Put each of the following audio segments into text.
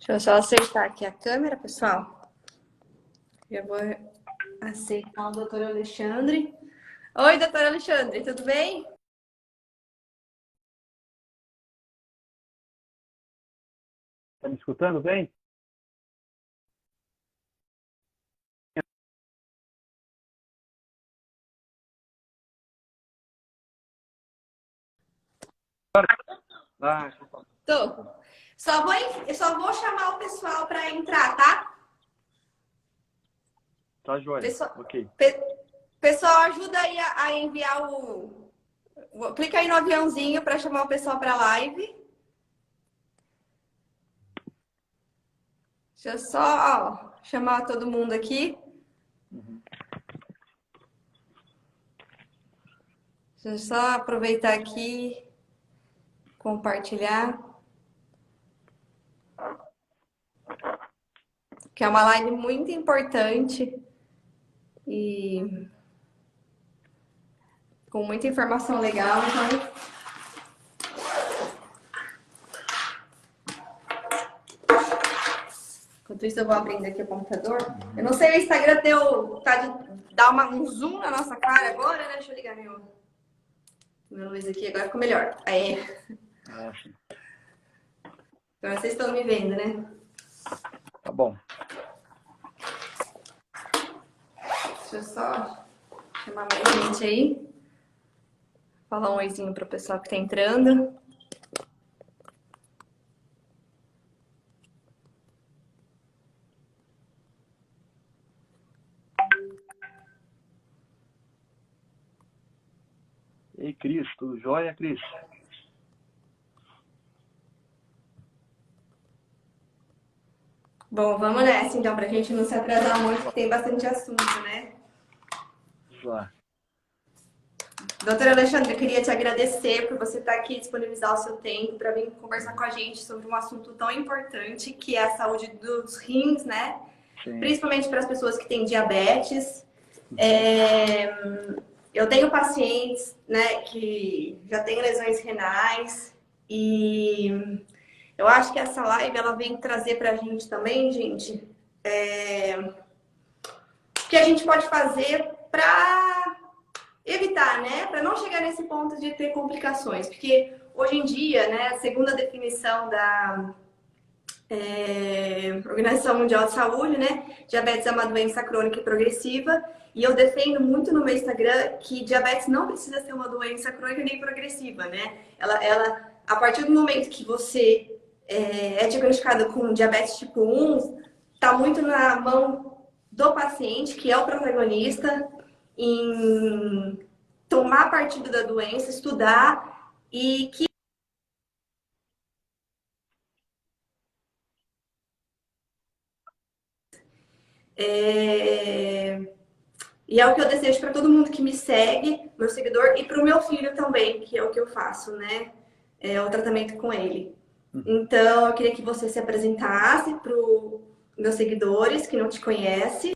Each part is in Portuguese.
Deixa eu só acertar aqui a câmera, pessoal. Eu vou aceitar o doutor Alexandre. Oi, doutor Alexandre, tudo bem? Tá me escutando bem? Ah, Tô. Eu só vou chamar o pessoal para entrar, tá? tá joia. Pessoal, Ok. pessoal, ajuda aí a enviar o. Clica aí no aviãozinho para chamar o pessoal para a live. Deixa eu só, ó, chamar todo mundo aqui. Uhum. Deixa eu só aproveitar aqui, compartilhar. Que é uma live muito importante e com muita informação legal. Então, enquanto isso, eu vou abrindo aqui o computador. Eu não sei, o Instagram tá de dar um zoom na nossa cara agora, né? Deixa eu ligar meu luz aqui, agora ficou melhor. Aí, Ah, sim. agora vocês estão me vendo, né? Tá bom. Deixa eu só chamar mais gente aí. Falar um oizinho pro pessoal que tá entrando. Ei, Cris, tudo jóia, Cris? Bom, vamos nessa então, pra gente não se atrasar muito, porque tem bastante assunto, né? Vamos lá. Doutora Alexandre, eu queria te agradecer por você estar aqui, disponibilizar o seu tempo para vir conversar com a gente sobre um assunto tão importante que é a saúde dos rins, né? Sim. Principalmente para as pessoas que têm diabetes. É, eu tenho pacientes, né, que já têm lesões renais e eu acho que essa live ela vem trazer para a gente também, gente, o que a gente pode fazer para evitar, né? Para não chegar nesse ponto de ter complicações. Porque hoje em dia, né, segundo a definição da Organização Mundial de Saúde, né, diabetes é uma doença crônica e progressiva. E eu defendo muito no meu Instagram que diabetes não precisa ser uma doença crônica nem progressiva, né? A partir do momento que você é diagnosticado com diabetes tipo 1, está muito na mão do paciente, que é o protagonista, em tomar partido da doença, estudar e que e é o que eu desejo para todo mundo que me segue, meu seguidor, e para o meu filho também, que é o que eu faço, né? É o tratamento com ele. Uhum. Então, eu queria que você se apresentasse para os meus seguidores que não te conhecem.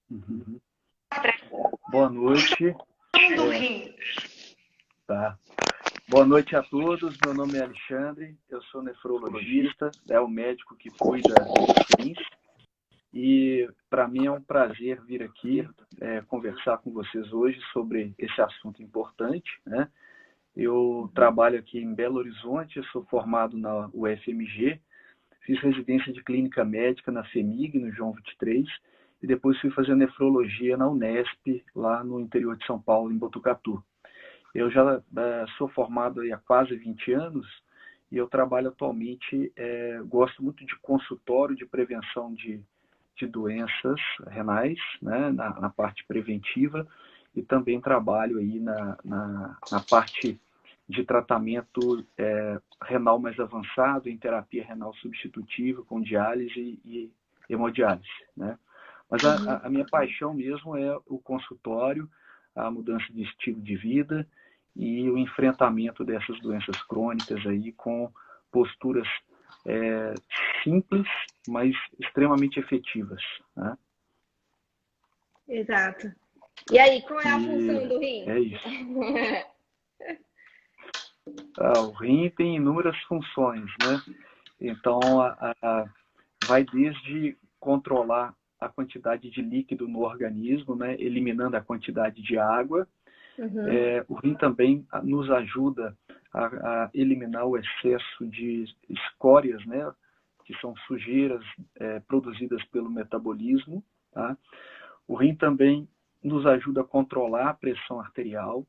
Uhum. Boa noite. Do rim. Tá. Boa noite a todos. Meu nome é Alexandre. Eu sou nefrologista, é o médico que cuida dos rins. E para mim é um prazer vir aqui conversar com vocês hoje sobre esse assunto importante, né? Eu trabalho aqui em Belo Horizonte, eu sou formado na UFMG, fiz residência de clínica médica na FEMIG, no João 23, e depois fui fazer nefrologia na Unesp, lá no interior de São Paulo, em Botucatu. Eu já sou formado há quase 20 anos e eu trabalho atualmente, gosto muito de consultório de prevenção de doenças renais, né, na parte preventiva, e também trabalho aí na parte de tratamento renal mais avançado, em terapia renal substitutiva, com diálise e hemodiálise, né? Mas a minha paixão mesmo é o consultório, a mudança de estilo de vida e o enfrentamento dessas doenças crônicas aí com posturas simples, mas extremamente efetivas, né? Exato. E aí, qual é a função E do rim? é isso. O rim tem inúmeras funções, né? Então, vai desde controlar a quantidade de líquido no organismo, né, eliminando a quantidade de água. O rim também nos ajuda a eliminar o excesso de escórias, né, que são sujeiras produzidas pelo metabolismo. Tá? O rim também nos ajuda a controlar a pressão arterial.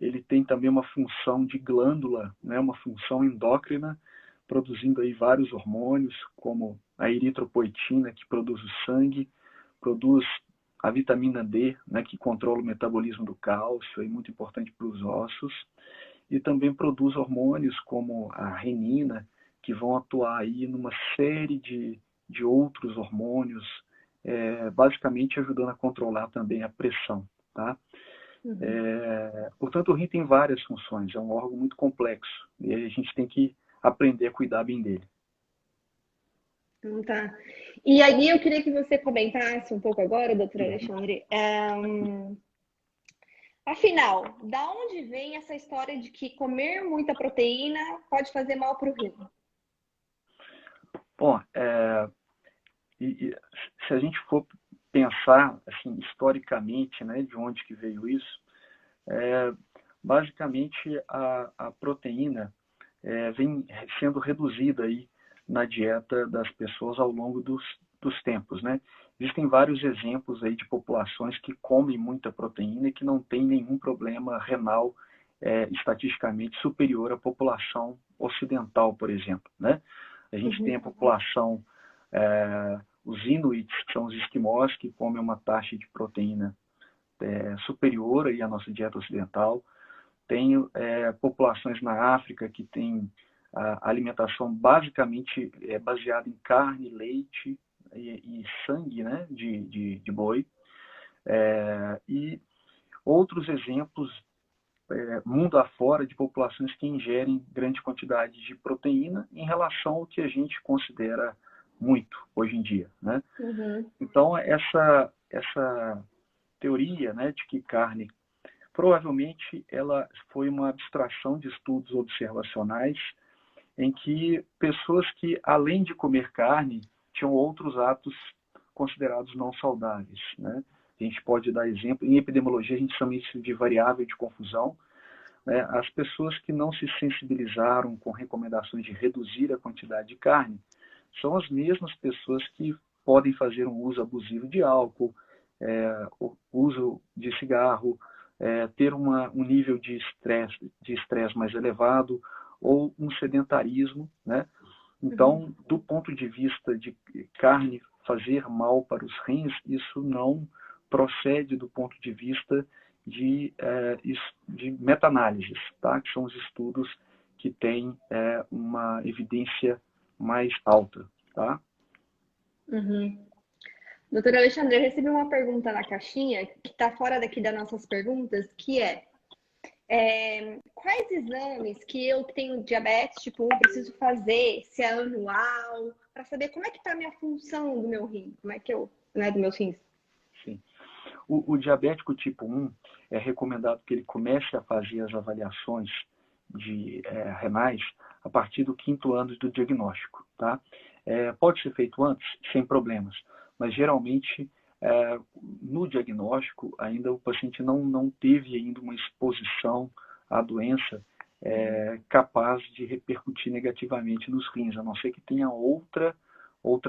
Ele tem também uma função de glândula, né, uma função endócrina, produzindo aí vários hormônios, como a eritropoetina, que produz o sangue, produz a vitamina D, né, que controla o metabolismo do cálcio, é muito importante para os ossos, e também produz hormônios como a renina, que vão atuar aí numa série de outros hormônios, basicamente ajudando a controlar também a pressão. Tá? Portanto, o rim tem várias funções, é um órgão muito complexo, e a gente tem que aprender a cuidar bem dele. Tá. E aí eu queria que você comentasse um pouco agora, doutor Alexandre, afinal, da onde vem essa história de que comer muita proteína pode fazer mal para o rim? Bom, se a gente for pensar assim, historicamente, né, de onde que veio isso, basicamente a proteína vem sendo reduzida aí na dieta das pessoas ao longo dos tempos, né? Existem vários exemplos aí de populações que comem muita proteína e que não tem nenhum problema renal estatisticamente superior à população ocidental, por exemplo, né? A gente tem a população, os inuits, que são os esquimós, que comem uma taxa de proteína superior aí à nossa dieta ocidental. Tem populações na África que têm a alimentação basicamente baseada em carne, leite e sangue, né, de boi. E outros exemplos, mundo afora, de populações que ingerem grande quantidade de proteína em relação ao que a gente considera muito hoje em dia. Né? Então, essa teoria, né, de que carne provavelmente ela foi uma abstração de estudos observacionais em que pessoas que, além de comer carne, tinham outros atos considerados não saudáveis. Né? A gente pode dar exemplo, em epidemiologia a gente chama isso de variável de confusão. Né? As pessoas que não se sensibilizaram com recomendações de reduzir a quantidade de carne são as mesmas pessoas que podem fazer um uso abusivo de álcool, o uso de cigarro, ter um nível de estresse mais elevado ou um sedentarismo, né? Então, do ponto de vista de carne fazer mal para os rins, isso não procede do ponto de vista de meta-análises, tá? Que são os estudos que têm uma evidência mais alta. Tá? Doutor Alexandre, eu recebi uma pergunta na caixinha que está fora daqui das nossas perguntas, que quais exames que eu que tenho diabetes tipo 1 preciso fazer, se é anual, para saber como é que está a minha função do meu rim, como é que dos meus rins? Sim. O diabético tipo 1 é recomendado que ele comece a fazer as avaliações renais a partir do 5º ano do diagnóstico. Tá? Pode ser feito antes, sem problemas, mas geralmente no diagnóstico ainda o paciente não teve ainda uma exposição à doença capaz de repercutir negativamente nos rins, a não ser que tenha outra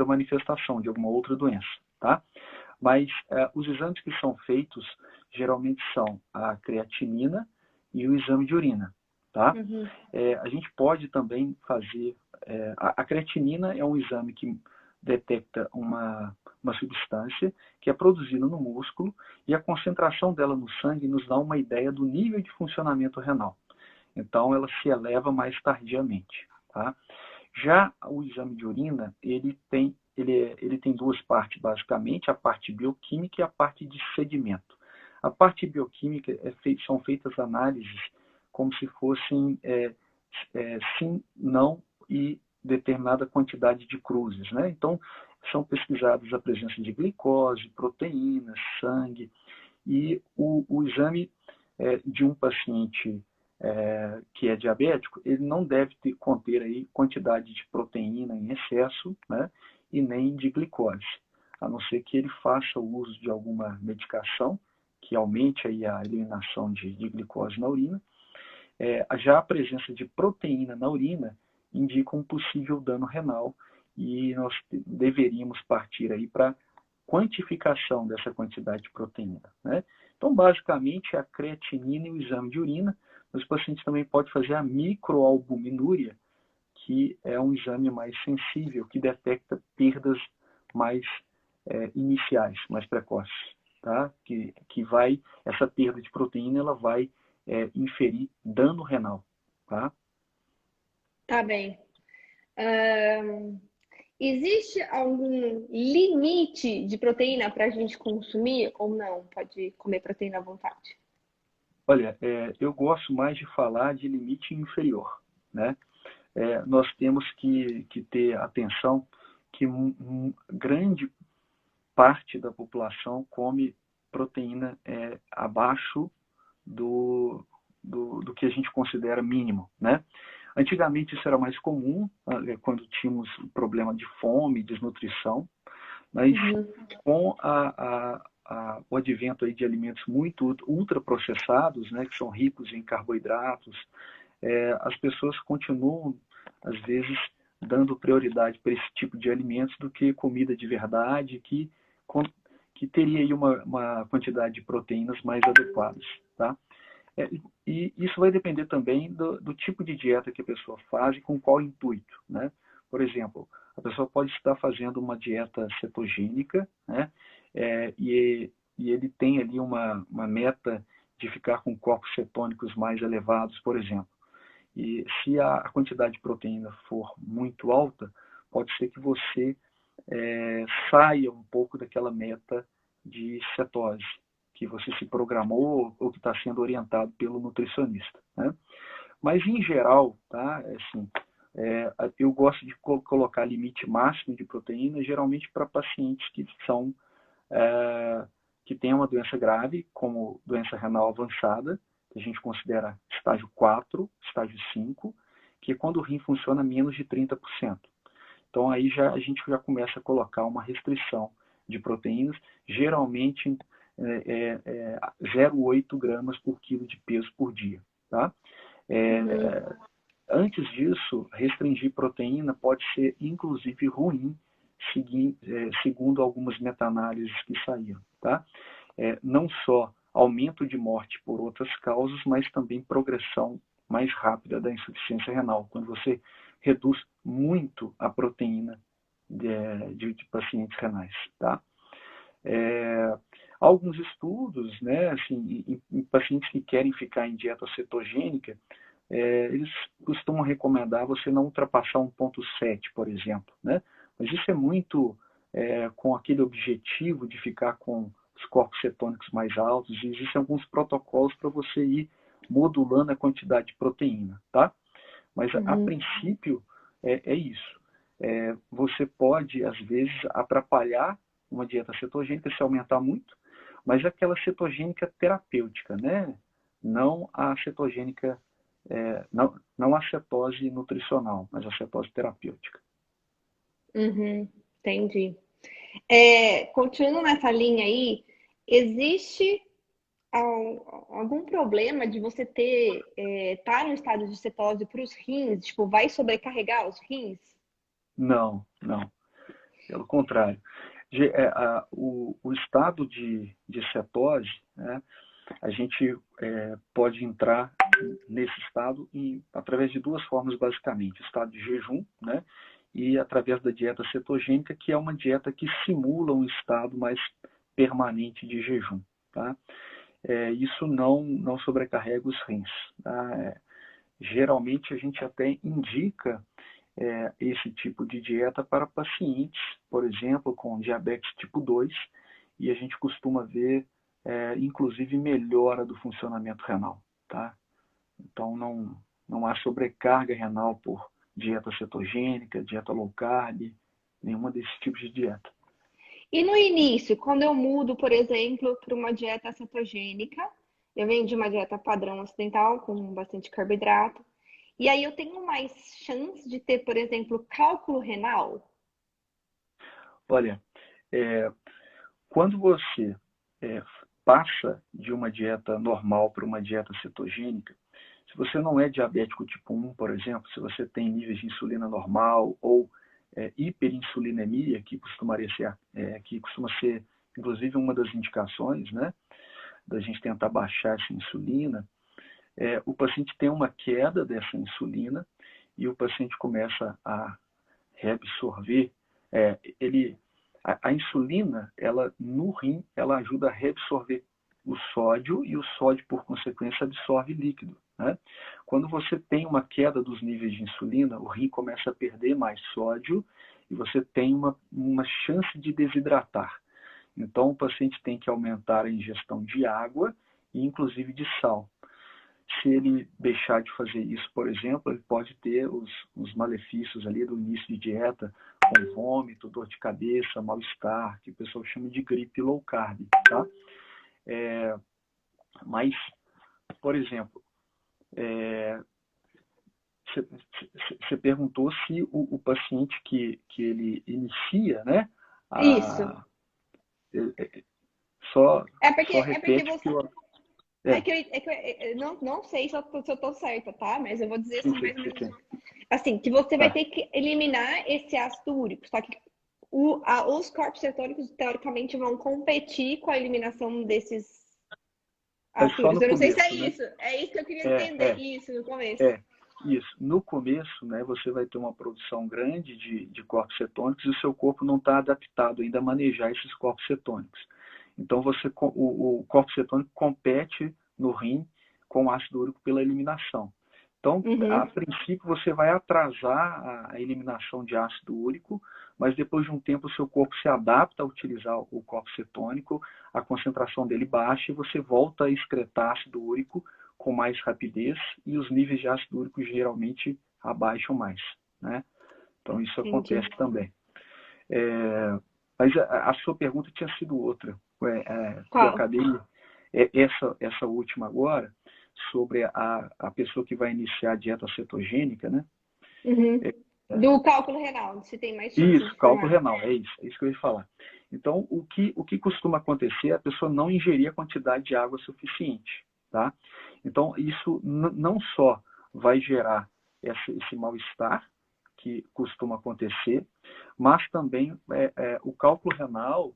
manifestação de alguma outra doença. Tá? Mas os exames que são feitos geralmente são a creatinina e o exame de urina. Tá? A gente pode também fazer... a creatinina é um exame que detecta uma substância que é produzida no músculo e a concentração dela no sangue nos dá uma ideia do nível de funcionamento renal. Então, ela se eleva mais tardiamente. Tá? Já o exame de urina, ele tem 2 partes, basicamente, a parte bioquímica e a parte de sedimento. A parte bioquímica são feitas análises como se fossem sim, não e determinada quantidade de cruzes. Né? Então, são pesquisadas a presença de glicose, proteínas, sangue, e o exame de um paciente que é diabético, ele não deve conter aí quantidade de proteína em excesso, né? e nem de glicose, a não ser que ele faça o uso de alguma medicação que aumente aí a eliminação de glicose na urina. Já a presença de proteína na urina indica um possível dano renal e nós deveríamos partir aí para quantificação dessa quantidade de proteína, né? Então, basicamente, a creatinina e o exame de urina. Os pacientes também podem fazer a microalbuminúria, que é um exame mais sensível, que detecta perdas mais iniciais, mais precoces, tá? Essa perda de proteína, ela vai inferir dano renal, tá? Tá bem. Existe algum limite de proteína para a gente consumir ou não? Pode comer proteína à vontade? Olha, eu gosto mais de falar de limite inferior, né? Nós temos que ter atenção que grande parte da população come proteína abaixo do que a gente considera mínimo, né? Antigamente isso era mais comum, quando tínhamos problema de fome, desnutrição, mas com o advento aí de alimentos muito ultraprocessados, né, que são ricos em carboidratos, as pessoas continuam, às vezes, dando prioridade para esse tipo de alimentos do que comida de verdade, que teria aí uma quantidade de proteínas mais adequadas, tá? E isso vai depender também do tipo de dieta que a pessoa faz e com qual intuito, né? Por exemplo, a pessoa pode estar fazendo uma dieta cetogênica, né? E ele tem ali uma meta de ficar com corpos cetônicos mais elevados, por exemplo. E se a quantidade de proteína for muito alta, pode ser que você saia um pouco daquela meta de cetose que você se programou ou que está sendo orientado pelo nutricionista, né? Mas, em geral, tá? Assim, eu gosto de colocar limite máximo de proteína, geralmente para pacientes que têm uma doença grave, como doença renal avançada, que a gente considera estágio 4, estágio 5, que é quando o rim funciona menos de 30%. Então, aí a gente já começa a colocar uma restrição de proteínas, geralmente 0,8 gramas por quilo de peso por dia, tá? Antes disso, restringir proteína pode ser, inclusive, ruim, segundo algumas meta-análises que saíram, tá? Não só aumento de morte por outras causas, mas também progressão mais rápida da insuficiência renal, quando você reduz muito a proteína de pacientes renais, tá? Alguns estudos, né, assim, em pacientes que querem ficar em dieta cetogênica, eles costumam recomendar você não ultrapassar 1,7, por exemplo, né? Mas isso é muito com aquele objetivo de ficar com os corpos cetônicos mais altos, e existem alguns protocolos para você ir modulando a quantidade de proteína, tá? Mas a princípio é isso. Você pode, às vezes, atrapalhar uma dieta cetogênica se aumentar muito, mas aquela cetogênica terapêutica, né? Não a cetogênica, não a cetose nutricional, mas a cetose terapêutica. Entendi. Continuando nessa linha aí, existe algum problema de você estar no estado de cetose para os rins? Tipo, vai sobrecarregar os rins? Não. Pelo contrário. O estado de cetose, né, a gente pode entrar nesse estado através de duas formas, basicamente. O estado de jejum, né, e através da dieta cetogênica, que é uma dieta que simula um estado mais permanente de jejum, tá? Isso não sobrecarrega os rins, tá? Geralmente a gente até indica esse tipo de dieta para pacientes, por exemplo, com diabetes tipo 2, e a gente costuma ver, inclusive, melhora do funcionamento renal, tá? Então, não há sobrecarga renal por dieta cetogênica, dieta low carb, nenhuma desses tipos de dieta. E no início, quando eu mudo, por exemplo, para uma dieta cetogênica, eu venho de uma dieta padrão ocidental, com bastante carboidrato, e aí eu tenho mais chance de ter, por exemplo, cálculo renal? Olha, é, quando você passa de uma dieta normal para uma dieta cetogênica, se você não é diabético tipo 1, por exemplo, se você tem níveis de insulina normal ou hiperinsulinemia, que costuma ser, inclusive, uma das indicações, né, da gente tentar baixar essa insulina, o paciente tem uma queda dessa insulina e o paciente começa a reabsorver. A insulina, ela no rim, ela ajuda a reabsorver o sódio e o sódio, por consequência, absorve líquido, né? Quando você tem uma queda dos níveis de insulina, o rim começa a perder mais sódio e você tem uma chance de desidratar. Então, o paciente tem que aumentar a ingestão de água e, inclusive, de sal. Se ele deixar de fazer isso, por exemplo, ele pode ter os malefícios ali do início de dieta, com vômito, dor de cabeça, mal-estar, que o pessoal chama de gripe low carb, tá? Mas, por exemplo, você perguntou se o paciente que ele inicia, né? Isso. Só É porque repete você. que eu... Eu não sei se eu tô certa, tá? Mas eu vou dizer assim, mais ou menos. Sim. Assim, que você vai Tá. ter que eliminar esse ácido úrico. Só que os corpos cetônicos, teoricamente, vão competir com a eliminação desses Mas só ácidos. no Eu não sei se é começo, né? isso. É isso que eu queria entender. Isso, no começo. Isso. No começo, né, você vai ter uma produção grande de corpos cetônicos e o seu corpo não está adaptado ainda a manejar esses corpos cetônicos. Então, o corpo cetônico compete no rim com o ácido úrico pela eliminação. Então, a princípio, você vai atrasar a eliminação de ácido úrico, mas depois de um tempo o seu corpo se adapta a utilizar o corpo cetônico, a concentração dele baixa e você volta a excretar ácido úrico com mais rapidez e os níveis de ácido úrico geralmente abaixam mais, né? Então, isso acontece também. Mas a sua pergunta tinha sido outra. Eu acabei essa última agora sobre a pessoa que vai iniciar a dieta cetogênica, né? Do cálculo renal, se tem mais chance Isso, de cálculo formar. renal, é isso que eu ia falar. Então, o que costuma acontecer é a pessoa não ingerir a quantidade de água suficiente, tá? Então, isso não só vai gerar esse mal-estar, que costuma acontecer, mas também o cálculo renal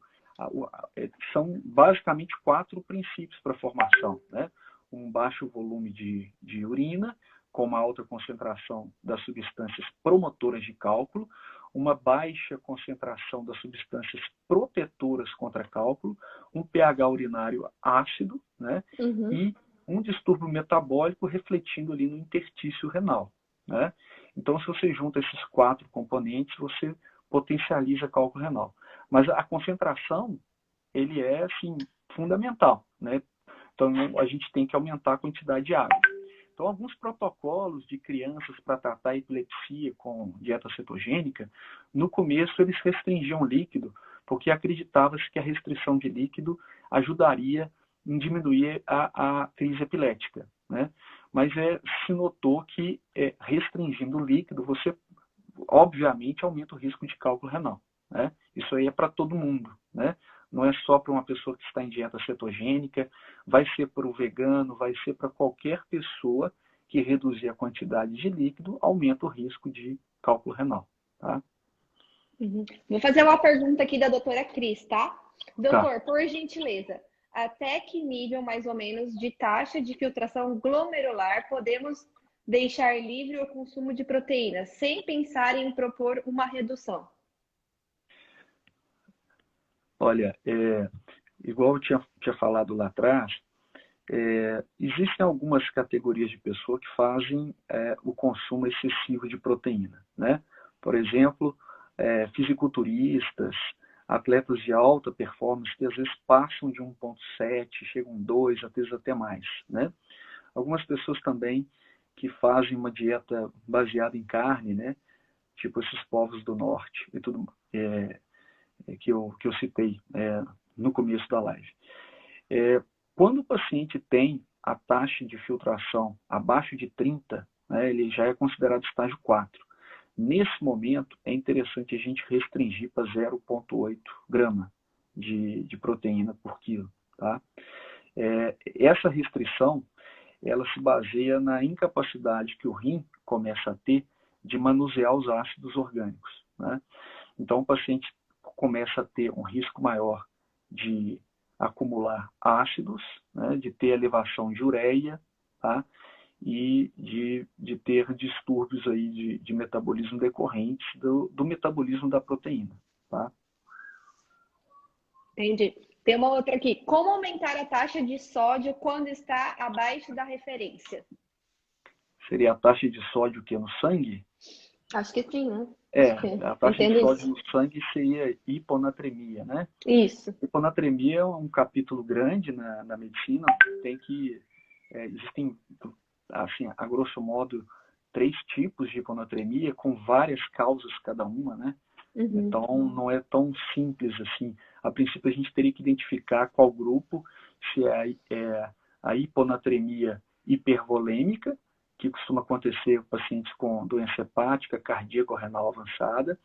são basicamente 4 princípios para a formação, né? Um baixo volume de urina, com uma alta concentração das substâncias promotoras de cálculo, uma baixa concentração das substâncias protetoras contra cálculo, um pH urinário ácido, né? E um distúrbio metabólico refletindo ali no interstício renal, né? Então, se você junta esses 4 componentes, você potencializa cálculo renal. Mas a concentração, ele é, assim, fundamental, né? Então, a gente tem que aumentar a quantidade de água. Então, alguns protocolos de crianças para tratar epilepsia com dieta cetogênica, no começo eles restringiam líquido, porque acreditava-se que a restrição de líquido ajudaria em diminuir a crise epilética, né? Mas se notou que restringindo o líquido, você obviamente aumenta o risco de cálculo renal, né? Isso aí é para todo mundo, né? Não é só para uma pessoa que está em dieta cetogênica, vai ser para o vegano, vai ser para qualquer pessoa que reduzir a quantidade de líquido, aumenta o risco de cálculo renal, tá? Vou fazer uma pergunta aqui da doutora Cris, tá? Doutor, Tá. por gentileza, até que nível mais ou menos de taxa de filtração glomerular podemos deixar livre o consumo de proteínas, sem pensar em propor uma redução? Olha, igual eu tinha falado lá atrás, existem algumas categorias de pessoas que fazem o consumo excessivo de proteína, né? Por exemplo, fisiculturistas, atletas de alta performance que às vezes passam de 1,7, chegam a 2, às vezes até mais, né? Algumas pessoas também que fazem uma dieta baseada em carne, né? Tipo esses povos do norte e tudo que eu citei no começo da live. Quando o paciente tem a taxa de filtração abaixo de 30, né, ele já é considerado estágio 4. nesse momento, é interessante a gente restringir para 0,8 grama de proteína por quilo. Tá? Essa restrição, ela se baseia na incapacidade que o rim começa a ter de manusear os ácidos orgânicos. Né? Então, o paciente começa a ter um risco maior de acumular ácidos, né? De ter elevação de ureia, tá? E de ter distúrbios aí de metabolismo decorrentes do metabolismo da proteína. Tá? Entendi. Tem uma outra aqui. Como aumentar a taxa de sódio quando está abaixo da referência? Seria a taxa de sódio que no sangue? Acho que sim, né? A taxa de Entendo sódio isso. no sangue seria hiponatremia, né? Isso. Hiponatremia é um capítulo grande na medicina. Existem, assim, a grosso modo, 3 tipos de hiponatremia com várias causas cada uma, né? Uhum. Então, não é tão simples assim. A princípio, a gente teria que identificar qual grupo, se é a hiponatremia hipervolêmica, que costuma acontecer com pacientes com doença hepática, cardíaca ou renal avançada,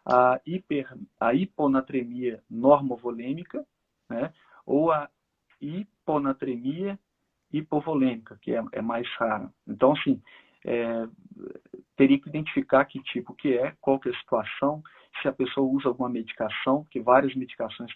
a hiponatremia normovolêmica, né? Ou a hiponatremia hipovolêmica, que é mais rara. Então, assim, teria que identificar que tipo que qual que é a situação, se a pessoa usa alguma medicação, que várias medicações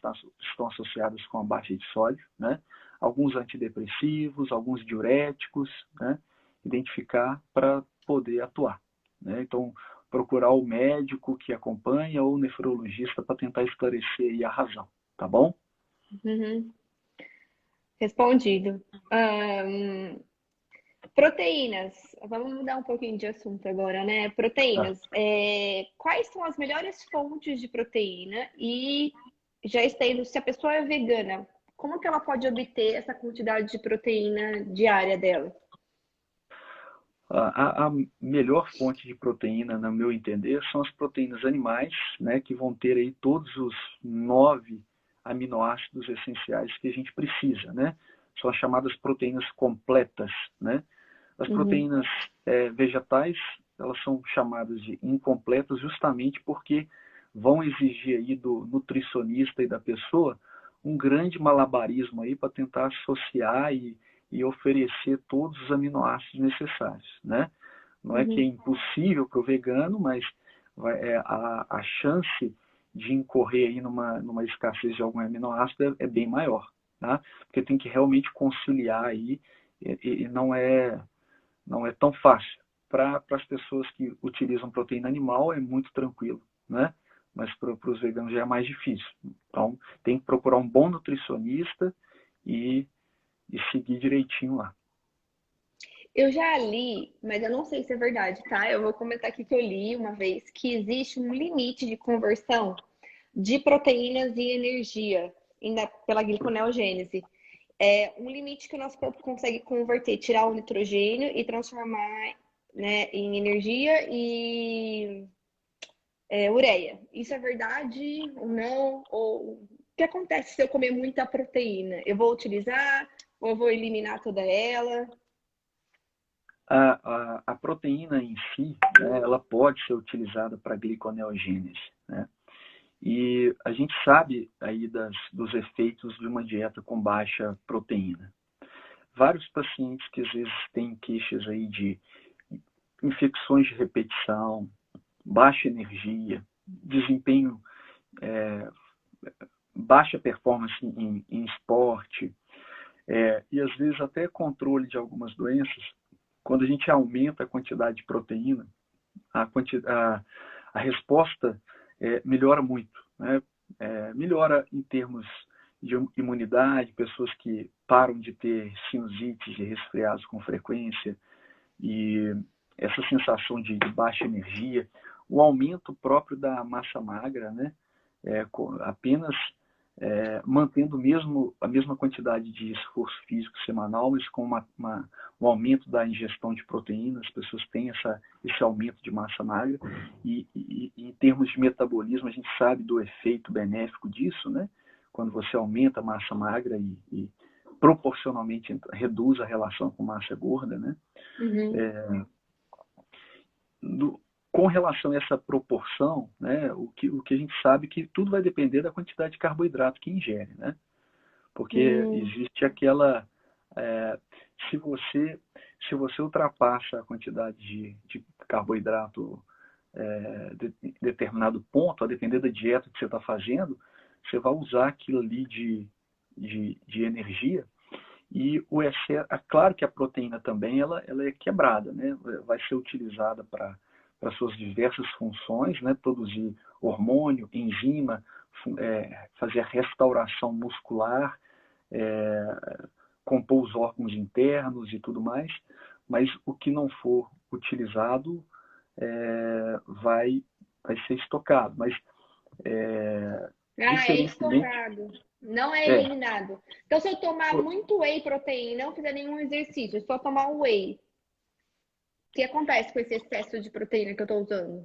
estão associadas com a baixa de sódio, né? Alguns antidepressivos, alguns diuréticos, né? Identificar para poder atuar, né? Então, procurar o médico que acompanha ou o nefrologista para tentar esclarecer aí a razão, tá bom? Uhum. Respondido. Proteínas. Vamos mudar um pouquinho de assunto agora, né? Proteínas. Quais são as melhores fontes de proteína? E já estendo, se a pessoa é vegana, como que ela pode obter essa quantidade de proteína diária dela? A melhor fonte de proteína, no meu entender, são as proteínas animais, né, que vão ter aí todos os 9 aminoácidos essenciais que a gente precisa, né? São as chamadas proteínas completas, né? As proteínas vegetais, elas são chamadas de incompletas justamente porque vão exigir aí do nutricionista e da pessoa um grande malabarismo aí para tentar associar e oferecer todos os aminoácidos necessários, né? Não é que é impossível para o vegano, mas a chance de incorrer aí numa escassez de algum aminoácido é bem maior, tá? Porque tem que realmente conciliar aí e não é tão fácil. Para as pessoas que utilizam proteína animal é muito tranquilo, né? Mas para os veganos já é mais difícil. Então, tem que procurar um bom nutricionista e seguir direitinho lá. Eu já li, mas eu não sei se é verdade, tá? Eu vou comentar aqui que eu li uma vez que existe um limite de conversão de proteínas e energia pela gliconeogênese. É um limite que o nosso corpo consegue converter, tirar o nitrogênio e transformar, né, em energia e ureia. Isso é verdade ou não? Ou o que acontece se eu comer muita proteína? Eu vou utilizar ou eu vou eliminar toda ela? A proteína em si, né, ela pode ser utilizada para gliconeogênese, né? E a gente sabe aí dos efeitos de uma dieta com baixa proteína. Vários pacientes que às vezes têm queixas aí de infecções de repetição, baixa energia, desempenho, baixa performance em esporte, e às vezes até controle de algumas doenças, quando a gente aumenta a quantidade de proteína, a resposta melhora muito, né? Melhora em termos de imunidade, pessoas que param de ter sinusites e resfriados com frequência, e essa sensação de baixa energia, o aumento próprio da massa magra, né? Apenas mantendo a mesma quantidade de esforço físico semanal, mas com um aumento da ingestão de proteínas, as pessoas têm esse aumento de massa magra, e em termos de metabolismo, a gente sabe do efeito benéfico disso, né? Quando você aumenta a massa magra e proporcionalmente reduz a relação com massa gorda, né? com relação a essa proporção, né, o que a gente sabe é que tudo vai depender da quantidade de carboidrato que ingere, né? Porque existe aquela... se você ultrapassa a quantidade de carboidrato de determinado ponto, a depender da dieta que você está fazendo, você vai usar aquilo ali de energia. E o excesso, claro que a proteína também ela é quebrada, né? Vai ser utilizada para suas diversas funções, né? Produzir hormônio, enzima, fazer a restauração muscular, compor os órgãos internos e tudo mais, mas o que não for utilizado vai ser estocado. Mas É diferentemente, estocado, não é eliminado. Então, se eu tomar muito whey protein e não fizer nenhum exercício, só tomar um whey, o que acontece com esse excesso de proteína que eu estou usando?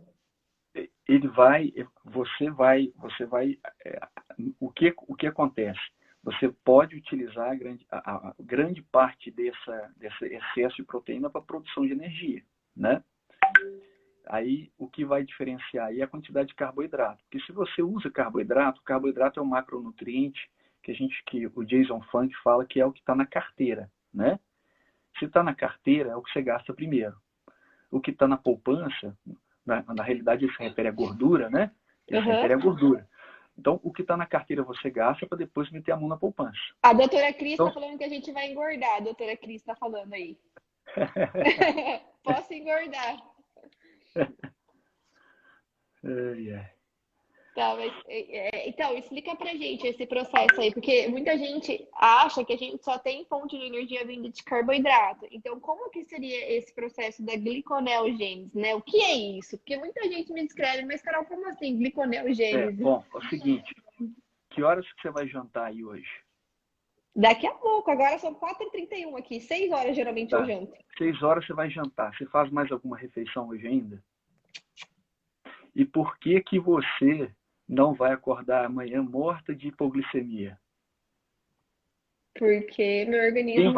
O que acontece? Você pode utilizar a grande parte desse excesso de proteína para produção de energia, né? Aí, o que vai diferenciar aí é a quantidade de carboidrato. Porque se você usa carboidrato, carboidrato é um macronutriente que o Jason Funk fala que é o que está na carteira, né? Se está na carteira, é o que você gasta primeiro. O que está na poupança, na realidade, ele se refere à gordura, né? Ele se refere à gordura. Então, o que está na carteira você gasta para depois meter a mão na poupança. A doutora Cris está falando que a gente vai engordar. A doutora Cris está falando aí. Posso engordar. Tá, mas, então, explica pra gente esse processo aí, porque muita gente acha que a gente só tem fonte de energia vinda de carboidrato. Então, como que seria esse processo da gliconeogênese, né? O que é isso? Porque muita gente me descreve, mas Carol, como assim gliconeogênese? Bom, é o seguinte, que horas que você vai jantar aí hoje? Daqui a pouco, agora são 4h31 aqui, 6 horas geralmente eu janto. 6 horas você vai jantar. Você faz mais alguma refeição hoje ainda? E por que você não vai acordar amanhã morta de hipoglicemia? Porque meu organismo tem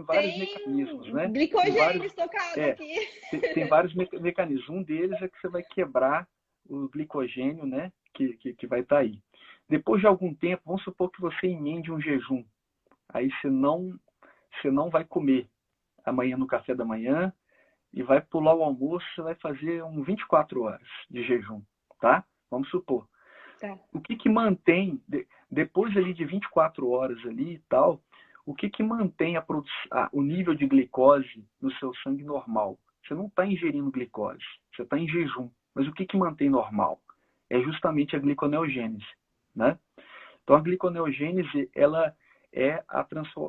vários mecanismos, né? Glicogênio estocado aqui. Tem vários mecanismos. Um deles é que você vai quebrar o glicogênio, né? Que vai estar aí. Depois de algum tempo, vamos supor que você emende um jejum. Aí você não vai comer amanhã no café da manhã e vai pular o almoço, você vai fazer 24 horas de jejum, tá? Vamos supor. Tá. O que mantém, depois ali de 24 horas ali e tal, o que mantém o nível de glicose no seu sangue normal? Você não está ingerindo glicose, você está em jejum. Mas o que mantém normal? É justamente a gliconeogênese, né? Então, a gliconeogênese, ela é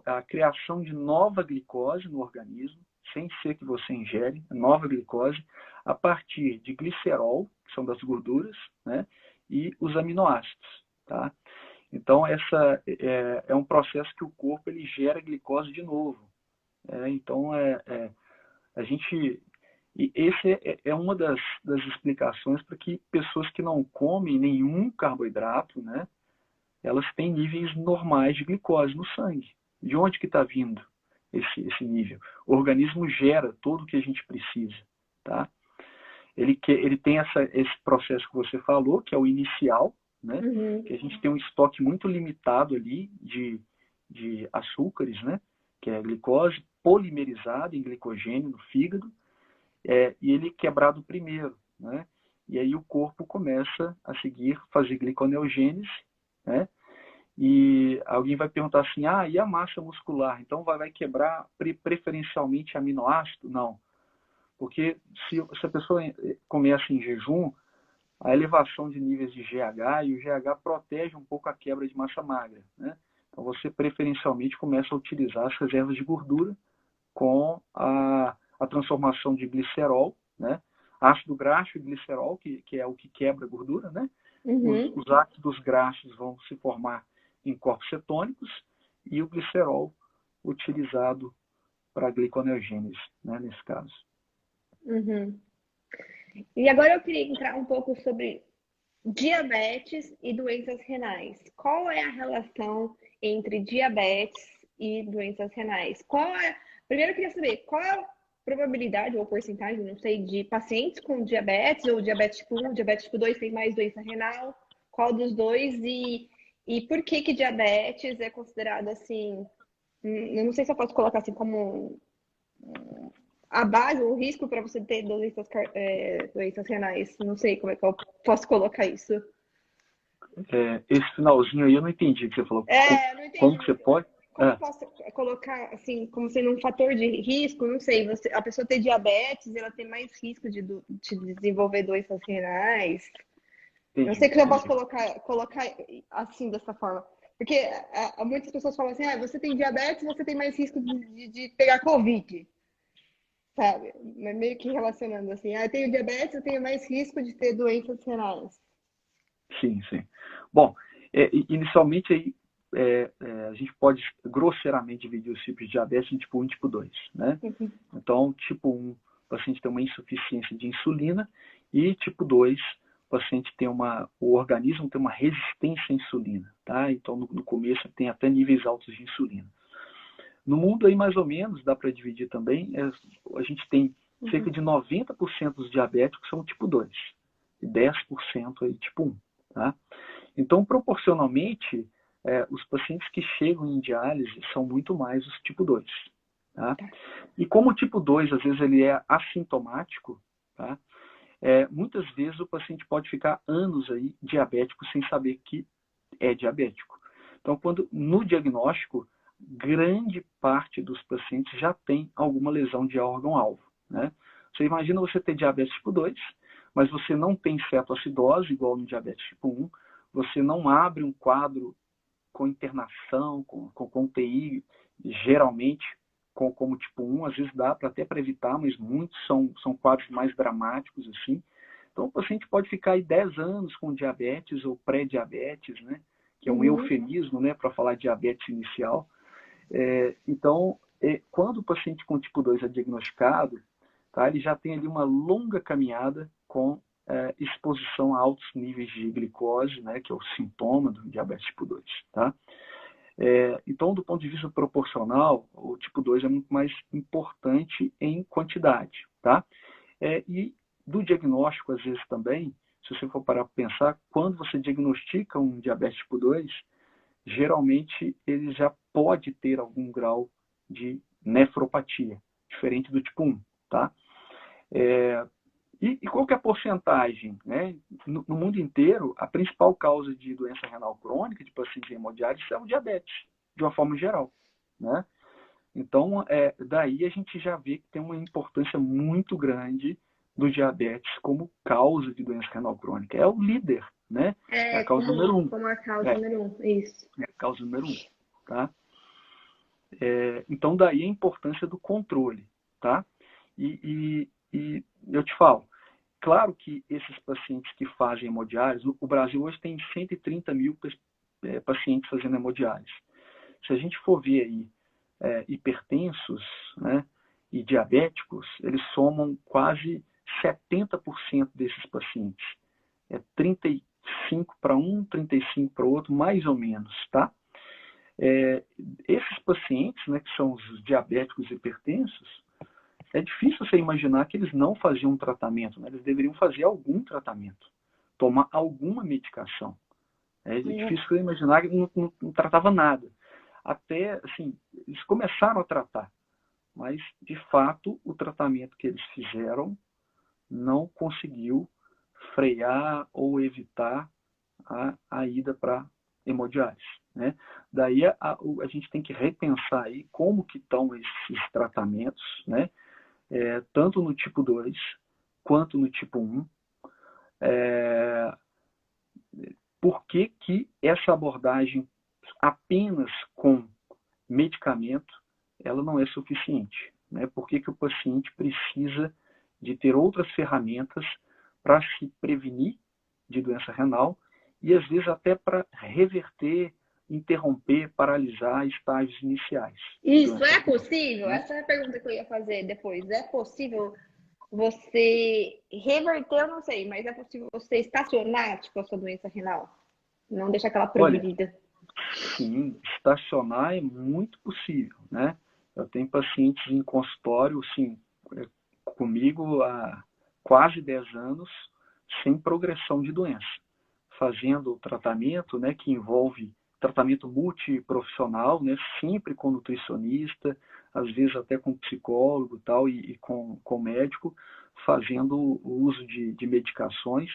a criação de nova glicose no organismo, sem ser que você ingere, nova glicose, a partir de glicerol, que são das gorduras, né? E os aminoácidos, tá? Então, essa é um processo que o corpo ele gera glicose de novo. Então, a gente... E esse é uma das explicações para que pessoas que não comem nenhum carboidrato, né? Elas têm níveis normais de glicose no sangue. De onde que está vindo esse nível? O organismo gera tudo o que a gente precisa, tá? Ele tem esse processo que você falou, que é o inicial, né? Que a gente tem um estoque muito limitado ali de açúcares, né? Que é a glicose polimerizada em glicogênio no fígado, e ele é quebrado primeiro, né? E aí o corpo começa a seguir, fazer gliconeogênese, né? E alguém vai perguntar assim, e a massa muscular? Então vai quebrar preferencialmente aminoácido? Não. Porque se a pessoa começa em jejum, a elevação de níveis de GH, e o GH protege um pouco a quebra de massa magra, né? Então você preferencialmente começa a utilizar as reservas de gordura com a transformação de glicerol, né? Ácido graxo e glicerol, que é o que quebra a gordura, né? Os ácidos graxos vão se formar em corpos cetônicos e o glicerol utilizado para a gliconeogênese, né, nesse caso. E agora eu queria entrar um pouco sobre diabetes e doenças renais. Qual é a relação entre diabetes e doenças renais? Primeiro eu queria saber qual é o probabilidade ou porcentagem, não sei, de pacientes com diabetes ou diabetes tipo 1, diabetes tipo 2 tem mais doença renal? Qual dos dois? E por que que diabetes é considerado assim, eu não sei se eu posso colocar assim como a base, o risco para você ter doenças renais. Não sei como é que eu posso colocar isso. Esse finalzinho aí eu não entendi o que você falou. Não entendi. Como que você pode? Como eu posso colocar, assim, como sendo um fator de risco? Não sei, a pessoa ter diabetes, ela tem mais risco de desenvolver doenças renais. Entendi, Não sei que eu posso entendi. colocar assim, dessa forma. Porque muitas pessoas falam assim, você tem diabetes, você tem mais risco de pegar Covid, sabe? Meio que relacionando assim, eu tenho diabetes, eu tenho mais risco de ter doenças renais. Sim, sim. Bom, inicialmente aí, a gente pode grosseiramente dividir os tipos de diabetes em tipo 1 e tipo 2, né? Uhum. Então, tipo 1, o paciente tem uma insuficiência de insulina e tipo 2, o paciente tem o organismo tem uma resistência à insulina, tá? Então, no começo tem até níveis altos de insulina. No mundo aí, mais ou menos, dá para dividir também, a gente tem cerca de 90% dos diabéticos são tipo 2 e 10% aí tipo 1, tá? Então, proporcionalmente, os pacientes que chegam em diálise são muito mais os tipo 2. Tá? E como o tipo 2, às vezes, ele é assintomático, tá? Muitas vezes o paciente pode ficar anos aí diabético sem saber que é diabético. Então, no diagnóstico, grande parte dos pacientes já tem alguma lesão de órgão-alvo, né? Você imagina você ter diabetes tipo 2, mas você não tem cetoacidose, igual no diabetes tipo 1, você não abre um quadro com internação, com UTI, geralmente, como tipo 1, às vezes dá até para evitar, mas muitos são quadros mais dramáticos, assim. Então, o paciente pode ficar aí 10 anos com diabetes ou pré-diabetes, né? Que é um eufemismo, né, para falar diabetes inicial. Então, quando o paciente com tipo 2 é diagnosticado, tá, ele já tem ali uma longa caminhada com exposição a altos níveis de glicose, né, que é o sintoma do diabetes tipo 2. Tá? Então, do ponto de vista proporcional, o tipo 2 é muito mais importante em quantidade. Tá? E do diagnóstico, às vezes também, se você for parar para pensar, quando você diagnostica um diabetes tipo 2, geralmente ele já pode ter algum grau de nefropatia, diferente do tipo 1. Tá? E qual que é a porcentagem? Né? No mundo inteiro, a principal causa de doença renal crônica, de pacientes hemodiálise, é o diabetes, de uma forma geral. Né? Então, daí a gente já vê que tem uma importância muito grande do diabetes como causa de doença renal crônica. É o líder, né? É a causa número 1. Como a causa número 1, isso. É a causa número 1. Tá? Então, daí a importância do controle. Tá? E eu te falo, claro que esses pacientes que fazem hemodiálise, o Brasil hoje tem 130 mil pacientes fazendo hemodiálise. Se a gente for ver aí hipertensos, né, e diabéticos, eles somam quase 70% desses pacientes. 35 para um, 35 para o outro, mais ou menos, tá? Esses pacientes, né, que são os diabéticos hipertensos, é difícil você imaginar que eles não faziam tratamento, né? Eles deveriam fazer algum tratamento, tomar alguma medicação. É difícil você imaginar que não tratava nada. Até, assim, eles começaram a tratar, mas, de fato, o tratamento que eles fizeram não conseguiu frear ou evitar a ida para hemodiálise. Né? Daí a gente tem que repensar aí como que estão esses tratamentos, né? Tanto no tipo 2 quanto no tipo 1. Por que que essa abordagem apenas com medicamento ela não é suficiente? Né? Por que que o paciente precisa de ter outras ferramentas para se prevenir de doença renal e, às vezes, até para reverter, interromper, paralisar estágios iniciais. Isso é possível? Essa é a pergunta que eu ia fazer depois. É possível você reverter, eu não sei, mas é possível você estacionar, tipo, a sua doença renal? Não deixar aquela progredida? Olha, sim, estacionar é muito possível, né? Eu tenho pacientes em consultório, assim, comigo há quase 10 anos, sem progressão de doença, fazendo o tratamento, né, que envolve tratamento multiprofissional, né, sempre com nutricionista, às vezes até com psicólogo tal, e com médico, fazendo o uso de medicações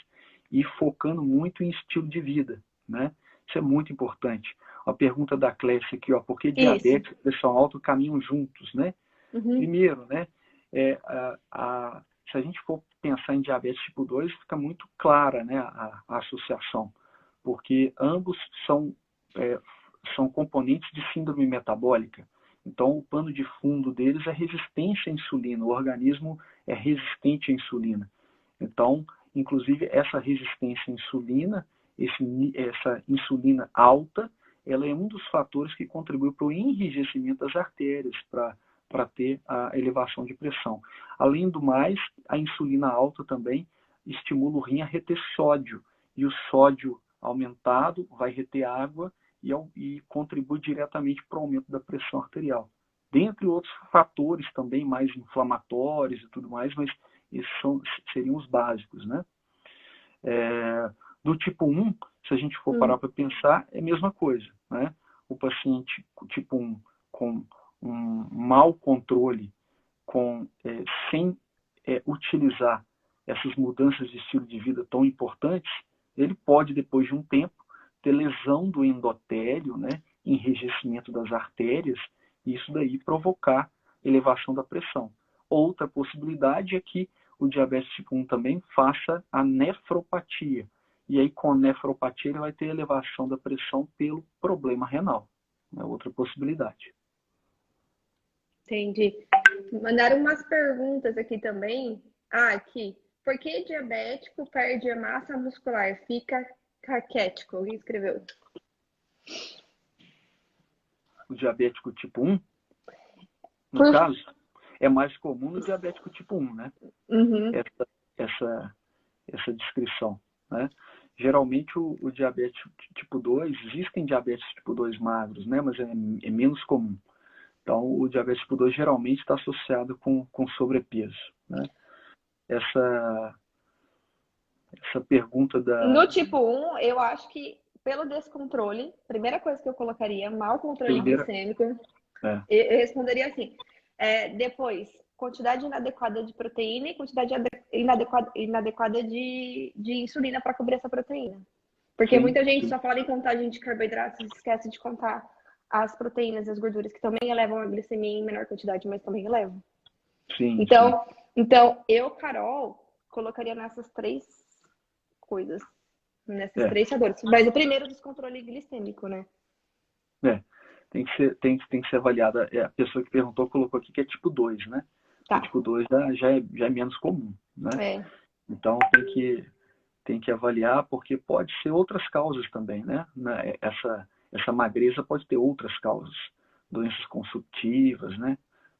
e focando muito em estilo de vida, né? Isso é muito importante. A pergunta da Clécia aqui, ó, por que Isso. diabetes e pressão alta caminham juntos, né? Uhum. Primeiro, né, se a gente for pensar em diabetes tipo 2, fica muito clara, né, a associação, porque ambos são componentes de síndrome metabólica. Então, o pano de fundo deles é resistência à insulina. O organismo é resistente à insulina. Então, inclusive, essa resistência à insulina, essa insulina alta, ela é um dos fatores que contribui para o enrijecimento das artérias, para ter a elevação de pressão. Além do mais, a insulina alta também estimula o rim a reter sódio. E o sódio aumentado vai reter água e contribui diretamente para o aumento da pressão arterial. Dentre outros fatores também mais inflamatórios e tudo mais, mas esses seriam os básicos, né? Do tipo 1, se a gente for parar para pensar, é a mesma coisa, né? O paciente tipo 1 com um mau controle, sem utilizar essas mudanças de estilo de vida tão importantes, ele pode, depois de um tempo, ter lesão do endotélio, né, enrijecimento das artérias, e isso daí provocar elevação da pressão. Outra possibilidade é que o diabetes tipo 1 também faça a nefropatia. E aí, com a nefropatia, ele vai ter elevação da pressão pelo problema renal. É outra possibilidade. Entendi. Mandaram umas perguntas aqui também. Aqui. Por que diabético perde a massa muscular? Fica caquético. Alguém escreveu? O diabético tipo 1, no caso, é mais comum no diabético tipo 1, né? Uhum. Essa descrição, né? Geralmente o diabetes tipo 2, existem diabetes tipo 2 magros, né? Mas é menos comum. Então, o diabetes tipo 2 geralmente está associado com sobrepeso, né? Essa pergunta No tipo 1, eu acho que pelo descontrole, primeira coisa que eu colocaria, mau controle glicêmico, eu responderia assim. Depois, quantidade inadequada de proteína e quantidade inadequada de insulina para cobrir essa proteína. Porque muita gente só fala em contagem de carboidratos e esquece de contar as proteínas e as gorduras, que também elevam a glicemia em menor quantidade, mas também elevam. Então, eu, Carol, colocaria nessas 3 coisas, nesses 3 fatores. Mas o primeiro, descontrole glicêmico, né? Tem que ser avaliada. A pessoa que perguntou colocou aqui que é tipo 2, né? Tá. O tipo 2 já é menos comum, né? Então tem que avaliar, porque pode ser outras causas também, né? Essa magreza pode ter outras causas, doenças consumptivas, né?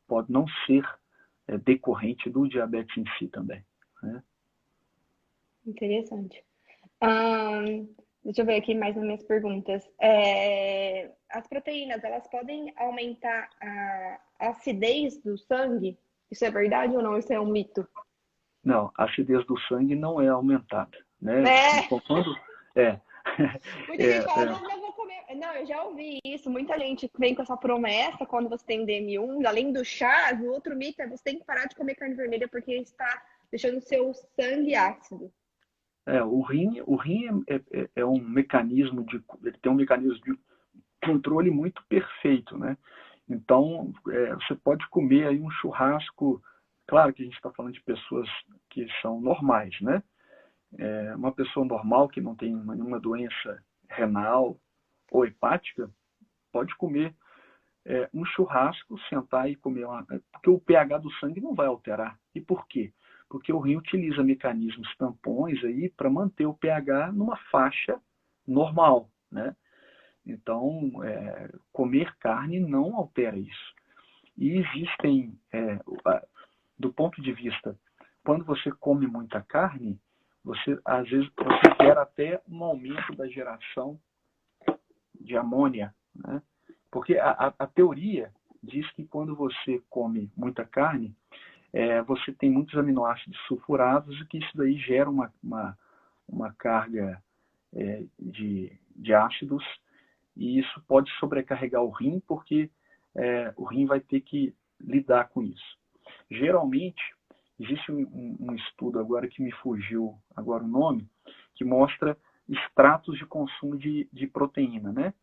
Pode não ser decorrente do diabetes em si também, né? Interessante. Deixa eu ver aqui mais nas minhas perguntas. As proteínas, elas podem aumentar a acidez do sangue? Isso é verdade ou não? Isso é um mito? Não, a acidez do sangue não é aumentada, né? Muita gente fala, não vou comer. Não, eu já ouvi isso. Muita gente vem com essa promessa quando você tem DM1, além do chá, o outro mito é você tem que parar de comer carne vermelha porque está deixando o seu sangue ácido. O rim é um mecanismo ele tem um mecanismo de controle muito perfeito, né? Então, você pode comer aí um churrasco, claro que a gente está falando de pessoas que são normais, né? Uma pessoa normal que não tem nenhuma doença renal ou hepática, pode comer um churrasco, sentar e comer porque o pH do sangue não vai alterar. E por quê? Porque o rim utiliza mecanismos tampões aí para manter o pH numa faixa normal, né? Então, comer carne não altera isso. E existem, do ponto de vista, quando você come muita carne, às vezes você quer até um aumento da geração de amônia, né? Porque a teoria diz que quando você come muita carne, você tem muitos aminoácidos sulfurados e que isso daí gera uma carga de ácidos, e isso pode sobrecarregar o rim, porque o rim vai ter que lidar com isso. Geralmente, existe um estudo agora que me fugiu agora o nome, que mostra extratos de consumo de proteína, né?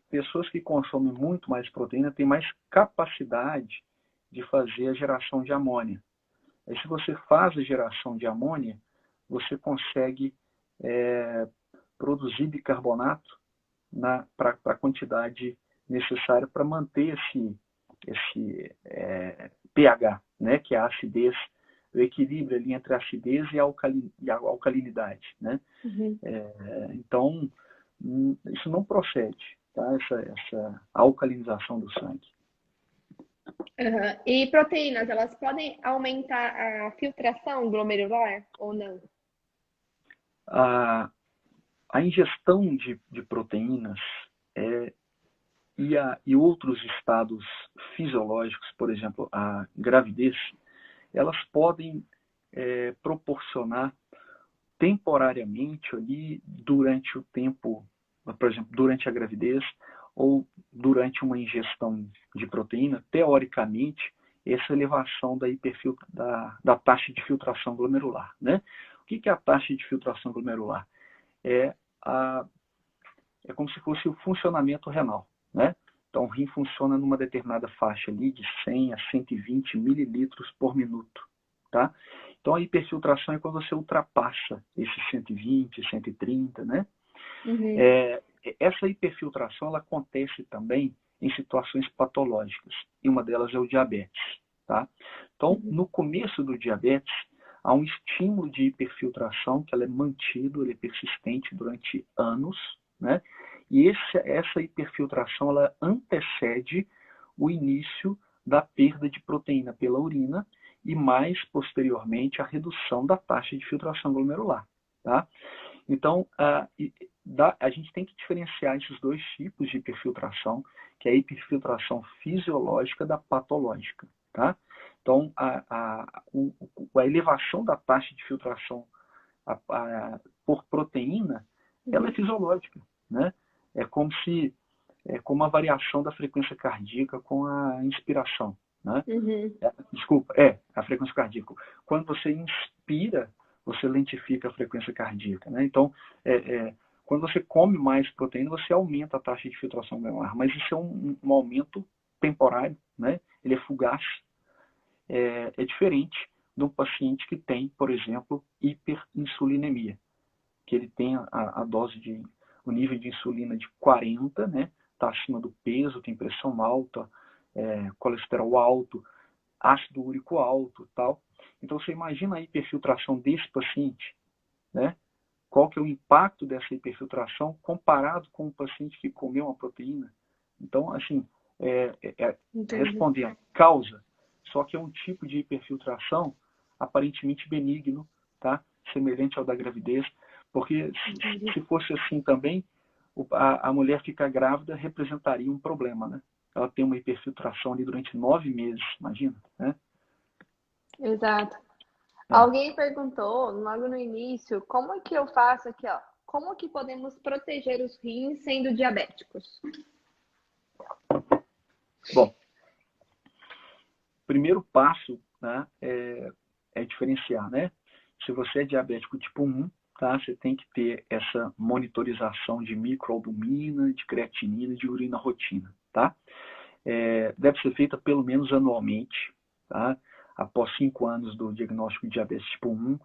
Pessoas que consomem muito mais proteína têm mais capacidade de fazer a geração de amônia. Aí, se você faz a geração de amônia, você consegue produzir bicarbonato para a quantidade necessária para manter esse pH, né, que é a acidez, o equilíbrio ali entre a acidez e a alcalinidade, né? Uhum. Então, isso não procede, tá? Essa alcalinização do sangue. Uhum. E proteínas, elas podem aumentar a filtração glomerular ou não? A ingestão de proteínas e outros estados fisiológicos, por exemplo, a gravidez, elas podem proporcionar temporariamente ali durante o tempo, por exemplo, durante a gravidez ou durante uma ingestão de proteína, teoricamente, essa elevação da taxa de filtração glomerular, né? O que é a taxa de filtração glomerular? É como se fosse o funcionamento renal, né? Então, o rim funciona numa determinada faixa ali de 100 a 120 mililitros por minuto, tá? Então, a hiperfiltração é quando você ultrapassa esses 120, 130, né? Uhum. Essa hiperfiltração, ela acontece também em situações patológicas, e uma delas é o diabetes, tá? Então, no começo do diabetes, há um estímulo de hiperfiltração que ela é mantido, ele é persistente durante anos, né? E essa hiperfiltração, ela antecede o início da perda de proteína pela urina e, mais posteriormente, a redução da taxa de filtração glomerular, tá? Então, a gente tem que diferenciar esses dois tipos de hiperfiltração, que é a hiperfiltração fisiológica da patológica, tá? Então, a elevação da taxa de filtração por proteína, ela é fisiológica, né? É como a variação da frequência cardíaca com a inspiração, né? Uhum. Desculpa, a frequência cardíaca. Quando você inspira, você lentifica a frequência cardíaca, né? Então, quando você come mais proteína, você aumenta a taxa de filtração glomerular, mas isso é um aumento temporário, né? Ele é fugaz. É diferente de um paciente que tem, por exemplo, hiperinsulinemia, que ele tem o nível de insulina de 40, né? Está acima do peso, tem pressão alta, colesterol alto, ácido úrico alto, tal. Então, você imagina a hiperfiltração desse paciente, né? Qual que é o impacto dessa hiperfiltração comparado com um paciente que comeu uma proteína? Então, assim, respondendo, causa, só que é um tipo de hiperfiltração aparentemente benigno, tá? Semelhante ao da gravidez, porque se fosse assim também, a mulher ficar grávida representaria um problema, né? Ela tem uma hiperfiltração ali durante 9 meses, imagina, né? Exato. Alguém perguntou logo no início, como é que eu faço aqui, ó? Como que podemos proteger os rins sendo diabéticos? Bom, primeiro passo, né, é diferenciar, né? Se você é diabético tipo 1, tá? Você tem que ter essa monitorização de microalbumina, de creatinina, de urina rotina, tá? Deve ser feita pelo menos anualmente, tá? Após 5 anos do diagnóstico de diabetes tipo 1.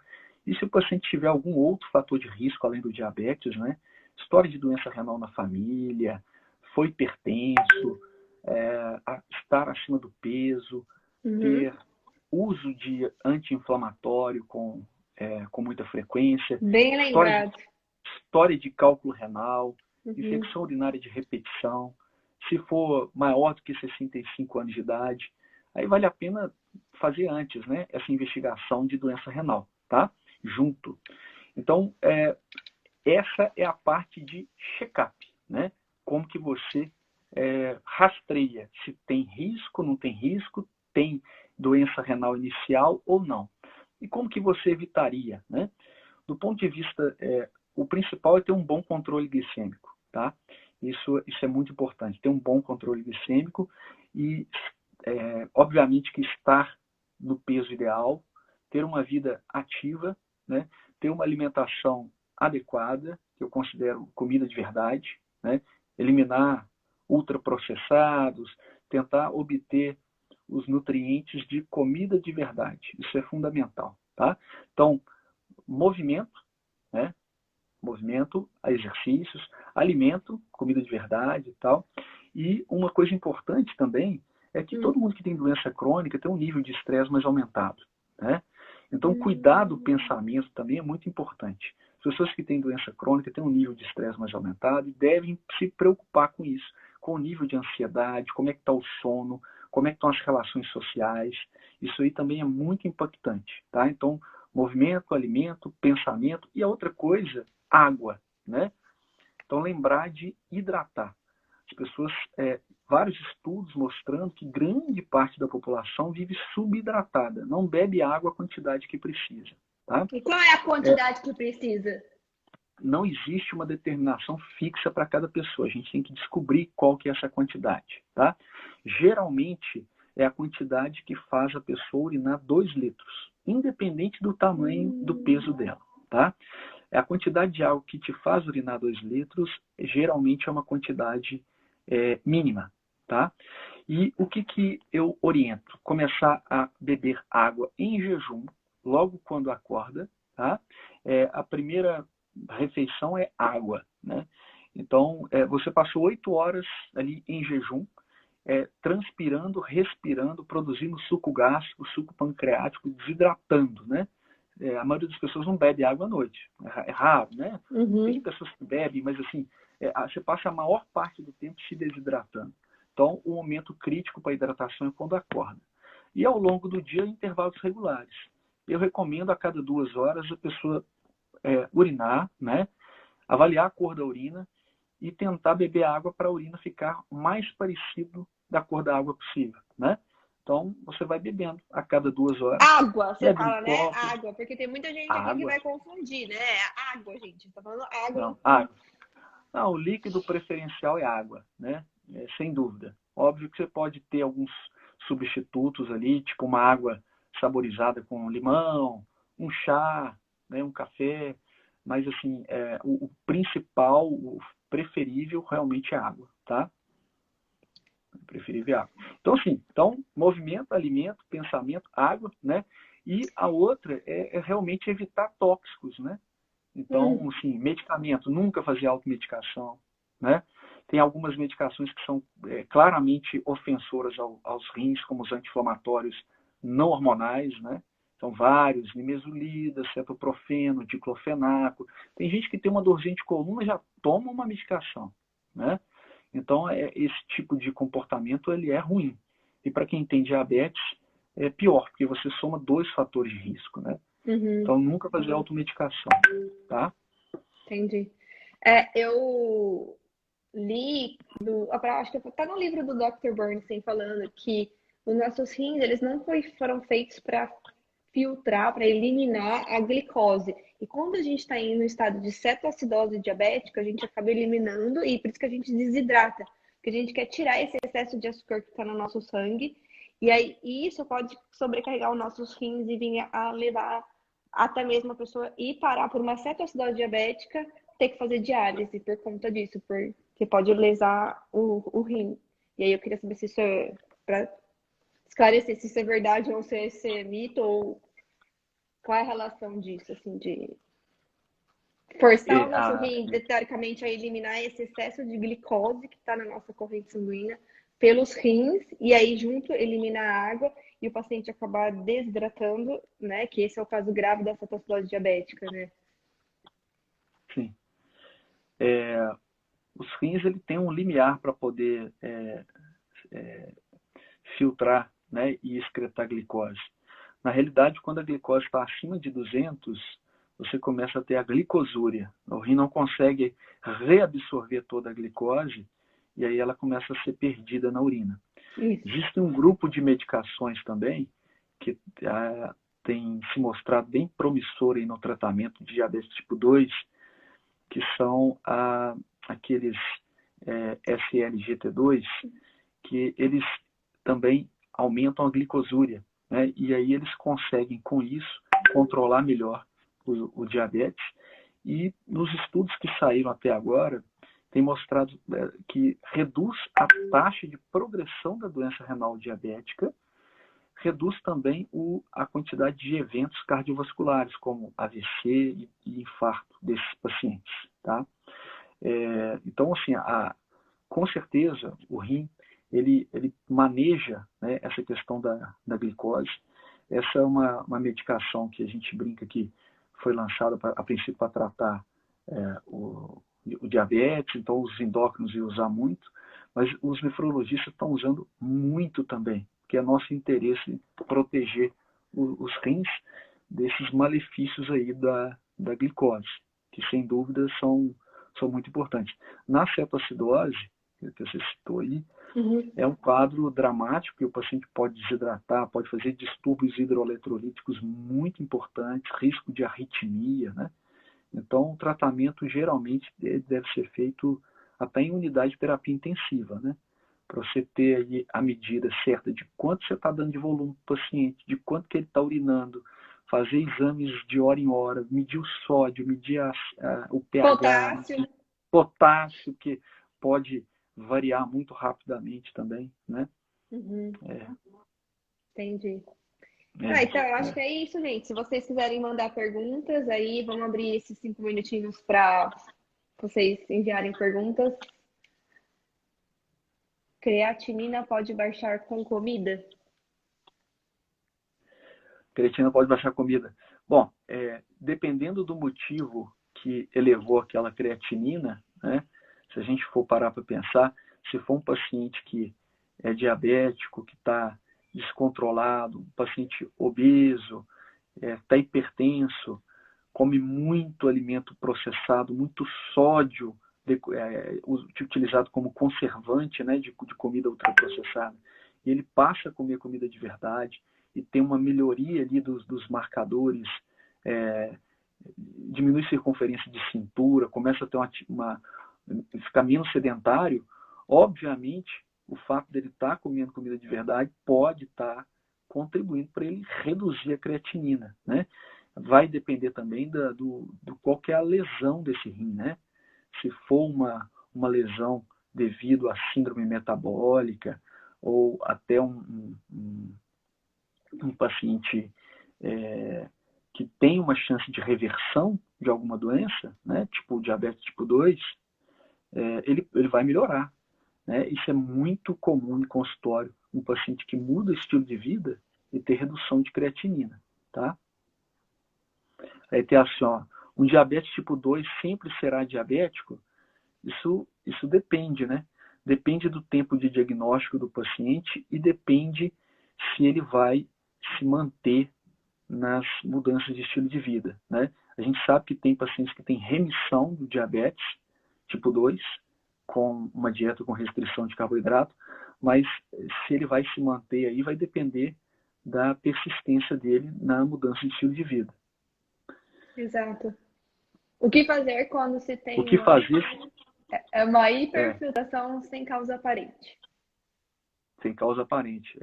E se o paciente tiver algum outro fator de risco além do diabetes, né? História de doença renal na família, foi hipertenso, estar acima do peso, ter uso de anti-inflamatório com muita frequência, Bem lembrado. história de cálculo renal, infecção urinária de repetição, se for maior do que 65 anos de idade, aí vale a pena fazer antes, né, essa investigação de doença renal, tá? Junto. Então, essa é a parte de check-up, né? Como que você rastreia se tem risco, não tem risco, tem doença renal inicial ou não. E como que você evitaria, né? Do ponto de vista, o principal é ter um bom controle glicêmico, tá? Isso é muito importante, ter um bom controle glicêmico e, obviamente, que estar no peso ideal, ter uma vida ativa, né? Ter uma alimentação adequada, que eu considero comida de verdade, né? Eliminar ultraprocessados, tentar obter os nutrientes de comida de verdade. Isso é fundamental, tá? Então, movimento, né? Movimento, exercícios, alimento, comida de verdade e tal. E uma coisa importante também é que todo mundo que tem doença crônica tem um nível de estresse mais aumentado, né? Então, cuidar do pensamento também é muito importante. As pessoas que têm doença crônica têm um nível de estresse mais aumentado e devem se preocupar com isso, com o nível de ansiedade, como é que está o sono, como é que estão as relações sociais. Isso aí também é muito impactante, tá? Então, movimento, alimento, pensamento e a outra coisa, água, né? Então, lembrar de hidratar. As pessoas, vários estudos mostrando que grande parte da população vive subidratada, não bebe água a quantidade que precisa, tá? E qual é a quantidade que precisa? Não existe uma determinação fixa para cada pessoa. A gente tem que descobrir qual que é essa quantidade, tá? Geralmente, é a quantidade que faz a pessoa urinar 2 litros, independente do tamanho do peso dela, tá? A quantidade de água que te faz urinar 2 litros, geralmente é uma quantidade mínima, tá? E o que eu oriento? Começar a beber água em jejum, logo quando acorda, tá? A primeira refeição é água, né? Então, você passou 8 horas ali em jejum, transpirando, respirando, produzindo suco gástrico, suco pancreático, desidratando, né? A maioria das pessoas não bebe água à noite. É raro, né? Tem pessoas que bebem, mas assim, você passa a maior parte do tempo se desidratando. Então, o momento crítico para a hidratação é quando acorda. E ao longo do dia, intervalos regulares. Eu recomendo a cada 2 horas a pessoa urinar, né? Avaliar a cor da urina e tentar beber água para a urina ficar mais parecido da cor da água possível, né? Então, você vai bebendo a cada 2 horas. Água, você bebe fala, um né? copo. Água, porque tem muita gente aqui que Água. vai confundir, né? Água, gente. Tá falando água. Não, água. Não, o líquido preferencial é água, né? Sem dúvida. Óbvio que você pode ter alguns substitutos ali, tipo uma água saborizada com limão, um chá, né, um café, mas assim, o principal, o preferível realmente é água, tá? Preferível é água. Então, assim, movimento, alimento, pensamento, água, né? E a outra é realmente evitar tóxicos, né? Então, assim, medicamento, nunca fazer automedicação, né? Tem algumas medicações que são claramente ofensoras aos rins, como os anti-inflamatórios não hormonais, né? São vários, nimesulida, cetoprofeno, diclofenaco. Tem gente que tem uma dorzinha de coluna e já toma uma medicação, né? Então, esse tipo de comportamento ele é ruim. E para quem tem diabetes, é pior, porque você soma 2 fatores de risco, né? Então, nunca fazer automedicação, tá? Entendi. Eu li, acho que tá no livro do Dr. Bernstein falando que os nossos rins, eles não foram feitos para filtrar, para eliminar a glicose. E quando a gente está no estado de cetoacidose diabética, a gente acaba eliminando e por isso que a gente desidrata. Porque a gente quer tirar esse excesso de açúcar que está no nosso sangue. E aí isso pode sobrecarregar os nossos rins e vir a levar até mesmo a pessoa ir parar por uma cetoacidose diabética, ter que fazer diálise por conta disso, porque pode lesar o rim. E aí eu queria saber se isso para esclarecer se isso é verdade ou se é mito, ou qual é a relação disso, assim, de forçar o nosso rim, teoricamente, a eliminar esse excesso de glicose que está na nossa corrente sanguínea pelos rins, e aí junto eliminar a água e o paciente acabar desidratando, né? Que esse é o caso grave da cetoacidose diabética, né? Sim. Os rins ele tem um limiar para poder filtrar, né, e excretar glicose. Na realidade, quando a glicose está acima de 200, você começa a ter a glicosúria. O rim não consegue reabsorver toda a glicose e aí ela começa a ser perdida na urina. Isso. Existe um grupo de medicações também que tem se mostrado bem promissor aí no tratamento de diabetes tipo 2, que são aqueles SLGT2, que eles também aumentam a glicosúria, né? E aí eles conseguem, com isso, controlar melhor o diabetes. E nos estudos que saíram até agora, tem mostrado que reduz a taxa de progressão da doença renal diabética, reduz também a quantidade de eventos cardiovasculares, como AVC e infarto desses pacientes, tá? Então, assim, com certeza, o rim, ele maneja, né, essa questão da glicose. Essa é uma medicação que a gente brinca que foi lançada, a princípio, para tratar o diabetes, então os endócrinos iam usar muito, mas os nefrologistas estão usando muito também, porque é nosso interesse proteger os rins desses malefícios aí da glicose, que sem dúvida são muito importantes. Na cetoacidose, que você citou aí, é um quadro dramático, que o paciente pode desidratar, pode fazer distúrbios hidroeletrolíticos muito importantes, risco de arritmia, né? Então, o tratamento geralmente deve ser feito até em unidade de terapia intensiva, né? Para você ter aí a medida certa de quanto você está dando de volume para o paciente, de quanto que ele está urinando, fazer exames de hora em hora, medir o sódio, medir o pH, potássio, que pode variar muito rapidamente também, né? Entendi. Então, eu acho que é isso, gente. Se vocês quiserem mandar perguntas, aí vamos abrir esses 5 minutinhos para vocês enviarem perguntas. Creatinina pode baixar com comida? Creatinina pode baixar comida. Bom, dependendo do motivo que elevou aquela creatinina, né? Se a gente for parar para pensar, se for um paciente que é diabético, que está descontrolado, um paciente obeso, está hipertenso, come muito alimento processado, muito sódio, utilizado como conservante, né, de comida ultraprocessada, e ele passa a comer comida de verdade e tem uma melhoria ali dos marcadores, diminui a circunferência de cintura, começa a ter ficar menos sedentário. Obviamente, o fato dele estar comendo comida de verdade pode estar contribuindo para ele reduzir a creatinina, né? Vai depender também do qual que é a lesão desse rim, né? Se for uma lesão devido à síndrome metabólica ou até um paciente que tem uma chance de reversão de alguma doença, né? Tipo diabetes tipo 2, ele vai melhorar, né? Isso é muito comum em consultório, um paciente que muda o estilo de vida e ter redução de creatinina, tá? Aí tem assim, um diabetes tipo 2 sempre será diabético? Isso depende, né? Depende do tempo de diagnóstico do paciente e depende se ele vai se manter nas mudanças de estilo de vida, né? A gente sabe que tem pacientes que têm remissão do diabetes tipo 2, com uma dieta com restrição de carboidrato, mas se ele vai se manter aí vai depender da persistência dele na mudança de estilo de vida. Exato. O que fazer quando se tem uma hiperfiltração sem causa aparente? Sem causa aparente.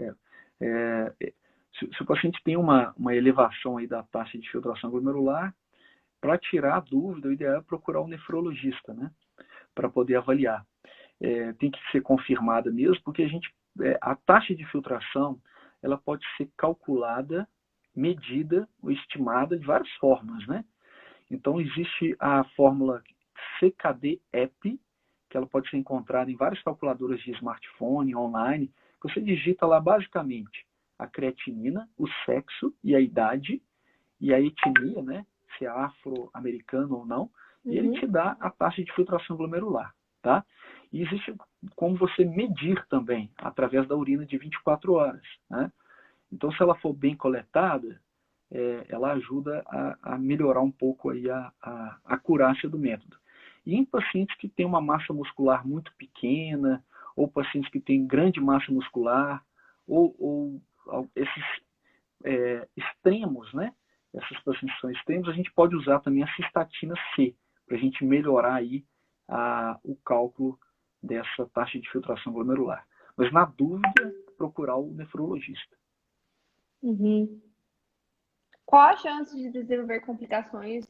Se o paciente tem uma elevação aí da taxa de filtração glomerular, para tirar a dúvida, o ideal é procurar um nefrologista, né? Para poder avaliar. Tem que ser confirmada mesmo, porque a taxa de filtração ela pode ser calculada, medida ou estimada de várias formas, né? Então, existe a fórmula CKD-EPI, que ela pode ser encontrada em várias calculadoras de smartphone, online. Você digita lá, basicamente, a creatinina, o sexo e a idade, e a etnia, né? Se é afro-americano ou não, e ele te dá a taxa de filtração glomerular, tá? E existe como você medir também, através da urina de 24 horas, né? Então, se ela for bem coletada, ela ajuda a melhorar um pouco aí a acurácia do método. E em pacientes que têm uma massa muscular muito pequena, ou pacientes que têm grande massa muscular, ou esses extremos, né? Essas pacientes que são extremos, a gente pode usar também a cistatina C, para a gente melhorar aí o cálculo dessa taxa de filtração glomerular. Mas, na dúvida, procurar o nefrologista. Uhum. Qual a chance de desenvolver complicações?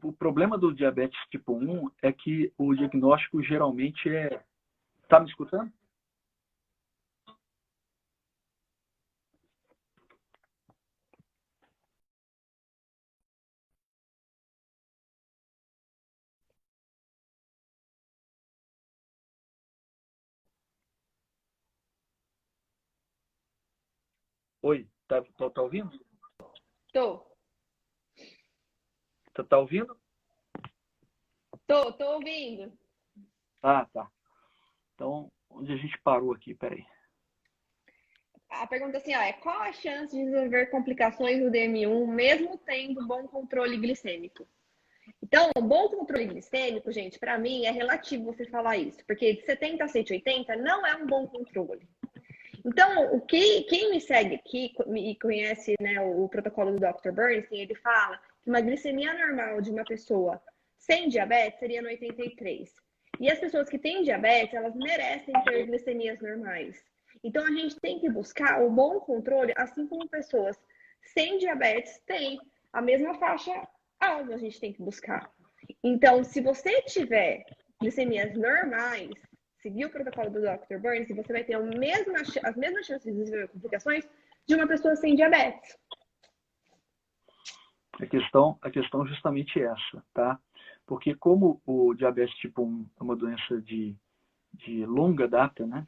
O problema do diabetes tipo 1 é que o diagnóstico geralmente é... Tá me escutando? Oi, tá ouvindo? Tô, Tá ouvindo? tô ouvindo. Ah, tá. Então, onde a gente parou aqui? Peraí. A pergunta assim, ó, qual a chance de desenvolver complicações no DM1 mesmo tendo bom controle glicêmico? Então, o bom controle glicêmico, gente, para mim é relativo você falar isso, porque de 70 a 180 não é um bom controle. Então, quem me segue aqui e conhece, né, o protocolo do Dr. Bernstein, ele fala que uma glicemia normal de uma pessoa sem diabetes seria no 83. E as pessoas que têm diabetes, elas merecem ter glicemias normais. Então, a gente tem que buscar o bom controle, assim como pessoas sem diabetes têm a mesma faixa alta, a gente tem que buscar. Então, se você tiver glicemias normais, seguir o protocolo do Dr. Burns, você vai ter as mesmas chances de desenvolver complicações de uma pessoa sem diabetes. A questão é justamente essa, tá? Porque como o diabetes tipo 1 é uma doença de longa data, né?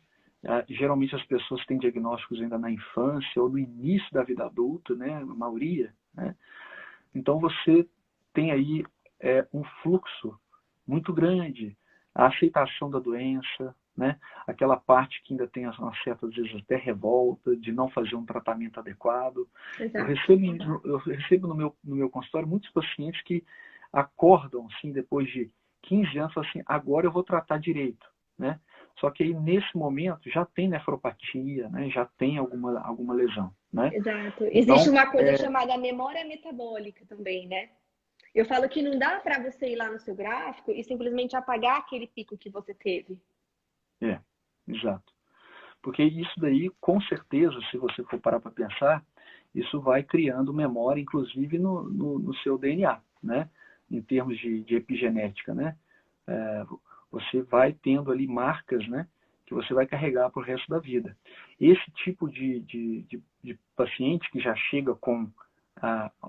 Geralmente as pessoas têm diagnósticos ainda na infância ou no início da vida adulta, né? A maioria, né? Então você tem aí um fluxo muito grande, a aceitação da doença, né? Aquela parte que ainda tem uma certa, às vezes, até revolta de não fazer um tratamento adequado. Eu recebo no meu consultório muitos pacientes que acordam, assim, depois de 15 anos, assim, agora eu vou tratar direito, né? Só que aí, nesse momento, já tem nefropatia, né? Já tem alguma lesão, né? Exato. Então, Existe uma coisa chamada memória metabólica também, né? Eu falo que não dá para você ir lá no seu gráfico e simplesmente apagar aquele pico que você teve. Exato. Porque isso daí, com certeza, se você for parar para pensar, isso vai criando memória, inclusive no seu DNA, né? Em termos de epigenética, né? Você vai tendo ali marcas, né? Que você vai carregar para o resto da vida. Esse tipo de paciente que já chega com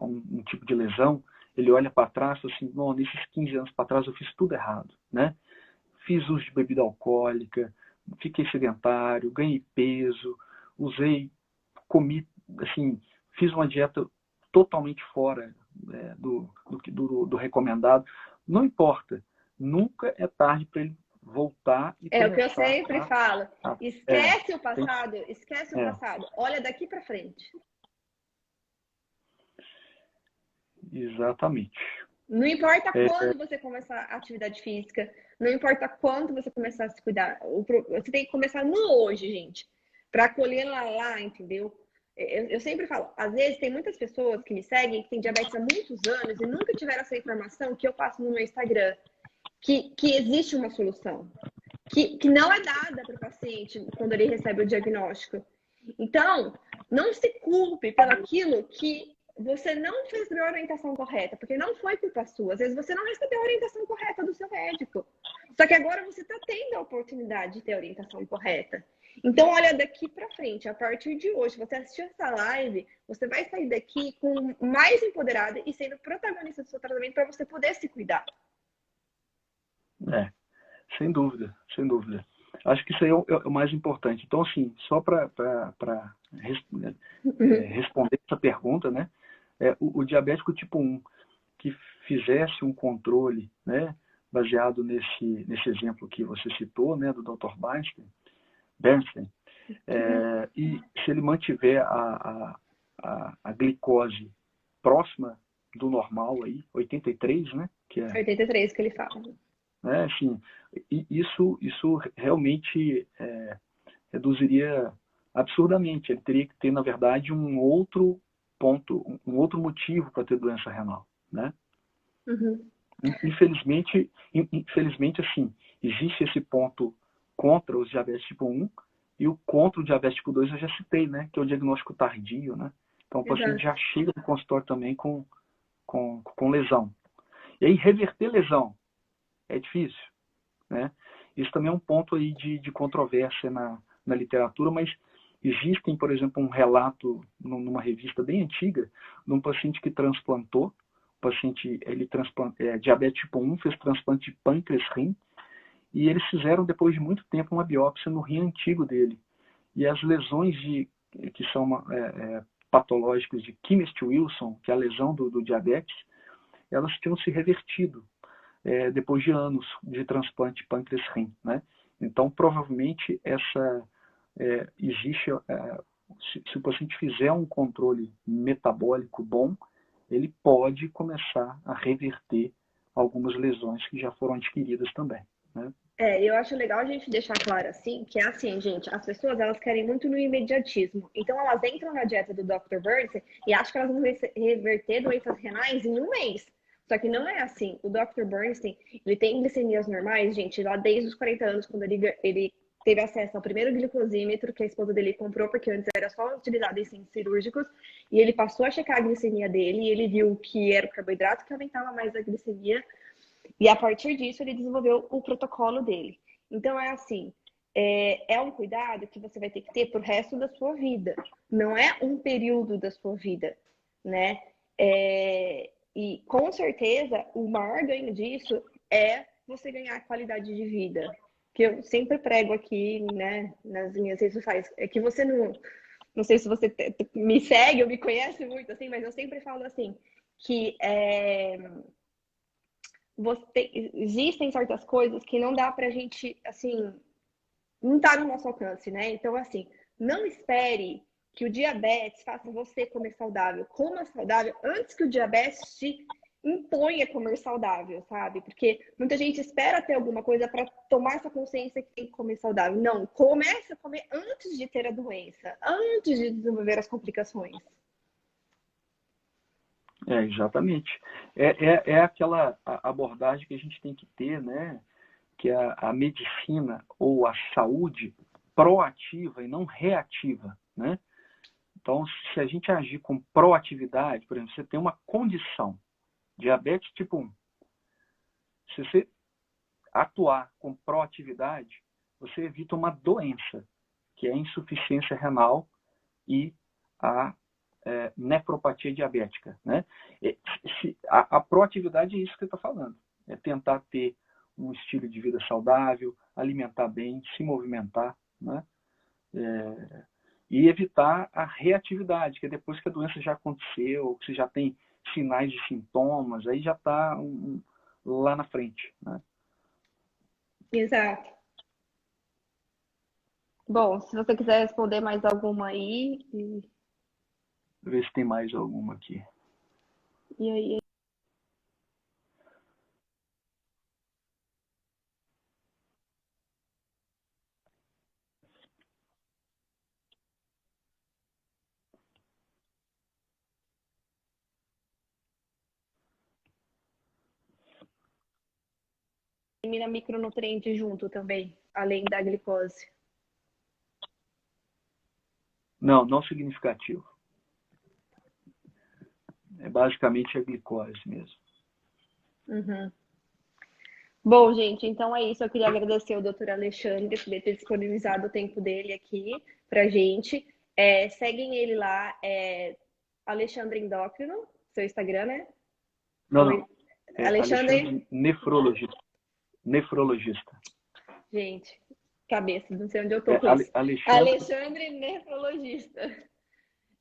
um tipo de lesão, ele olha para trás e fala assim, não, nesses 15 anos para trás eu fiz tudo errado, né? Fiz uso de bebida alcoólica, fiquei sedentário, ganhei peso, comi, assim, fiz uma dieta totalmente fora do recomendado. Não importa, nunca é tarde para ele voltar e É o que eu começar sempre falo. Esquece o passado, esquece o passado. Olha daqui para frente. Exatamente. Não importa quando você começar a atividade física, não importa quando você começar a se cuidar. Você tem que começar no hoje, gente, para colher lá, entendeu? Eu sempre falo, às vezes tem muitas pessoas que me seguem que têm diabetes há muitos anos e nunca tiveram essa informação que eu passo no meu Instagram, que existe uma solução, que não é dada para o paciente quando ele recebe o diagnóstico. Então, não se culpe pelo aquilo que você não fez a orientação correta, porque não foi culpa sua. Às vezes você não recebeu a orientação correta do seu médico. Só que agora você está tendo a oportunidade de ter a orientação correta. Então, olha daqui para frente, a partir de hoje, você assistiu essa live, você vai sair daqui com mais empoderada e sendo protagonista do seu tratamento para você poder se cuidar. Sem dúvida, sem dúvida. Acho que isso aí é o mais importante. Então, assim, só para responder essa pergunta, né? O diabético tipo 1 que fizesse um controle, né, baseado nesse exemplo que você citou, né, do Dr. Bernstein, E se ele mantiver a glicose próxima do normal aí, 83, né? Que é, 83 que ele fala. né, assim, isso realmente reduziria absurdamente. Ele teria que ter, na verdade, um outro ponto, um outro motivo para ter doença renal, né? Uhum. Infelizmente, assim, existe esse ponto contra os diabetes tipo 1 e o contra o diabetes tipo 2 eu já citei, né? Que é o diagnóstico tardio, né? Então o paciente Exato. já chega no consultório também com lesão. E aí reverter lesão é difícil, né? Isso também é um ponto aí de controvérsia na literatura, mas existem, por exemplo, um relato numa revista bem antiga de um paciente que transplantou. O paciente, diabetes tipo 1, fez transplante de pâncreas-rim, e eles fizeram, depois de muito tempo, uma biópsia no rim antigo dele. E as lesões que são patológicas de Kymest-Wilson, que é a lesão do diabetes, elas tinham se revertido depois de anos de transplante de pâncreas-rim, né? Então, provavelmente, existe, se o paciente fizer um controle metabólico bom, ele pode começar a reverter algumas lesões que já foram adquiridas também, né? Eu acho legal a gente deixar claro assim, que é assim, gente, as pessoas elas querem muito no imediatismo. Então elas entram na dieta do Dr. Burns e acham que elas vão reverter doenças renais em um mês. Só que não é assim. O Dr. Bernstein, ele tem glicemias normais, gente, lá desde os 40 anos, quando ele teve acesso ao primeiro glicosímetro que a esposa dele comprou, porque antes era só utilizado em centros cirúrgicos, e ele passou a checar a glicemia dele e ele viu que era o carboidrato que aumentava mais a glicemia, e a partir disso ele desenvolveu o protocolo dele. Então é assim, é um cuidado que você vai ter que ter pro resto da sua vida. Não é um período da sua vida, né? E com certeza o maior ganho disso é você ganhar qualidade de vida. Que eu sempre prego aqui, né, nas minhas redes sociais, é que você não sei se você me segue ou me conhece muito assim, mas eu sempre falo assim, que existem certas coisas que não dá pra gente, assim, não tá no nosso alcance, né? Então, assim, não espere que o diabetes faça você comer saudável. Coma saudável antes que o diabetes te imponha comer saudável, sabe? Porque muita gente espera ter alguma coisa para tomar essa consciência que tem que comer saudável. Não, comece a comer antes de ter a doença, antes de desenvolver as complicações. Exatamente. É aquela abordagem que a gente tem que ter, né? Que é a medicina ou a saúde proativa e não reativa, né? Então, se a gente agir com proatividade, por exemplo, você tem uma condição, diabetes tipo 1. Se você atuar com proatividade, você evita uma doença, que é a insuficiência renal e a nefropatia diabética, né? A proatividade é isso que você está falando, é tentar ter um estilo de vida saudável, alimentar bem, se movimentar, né? E evitar a reatividade, que é depois que a doença já aconteceu, que você já tem sinais e sintomas, aí já está lá na frente, né? Exato. Bom, se você quiser responder mais alguma aí, Ver se tem mais alguma aqui. e aí. Elimina micronutrientes junto também, além da glicose. Não significativo. É basicamente a glicose mesmo. Uhum. Bom, gente, então é isso. Eu queria agradecer ao doutor Alexandre por ter disponibilizado o tempo dele aqui pra gente. Seguem ele lá, Alexandre Endócrino, seu Instagram, né? Não. Alexandre, Alexandre Nefrologista. Nefrologista. gente, cabeça, não sei onde eu tô com isso. Alexandre Nefrologista.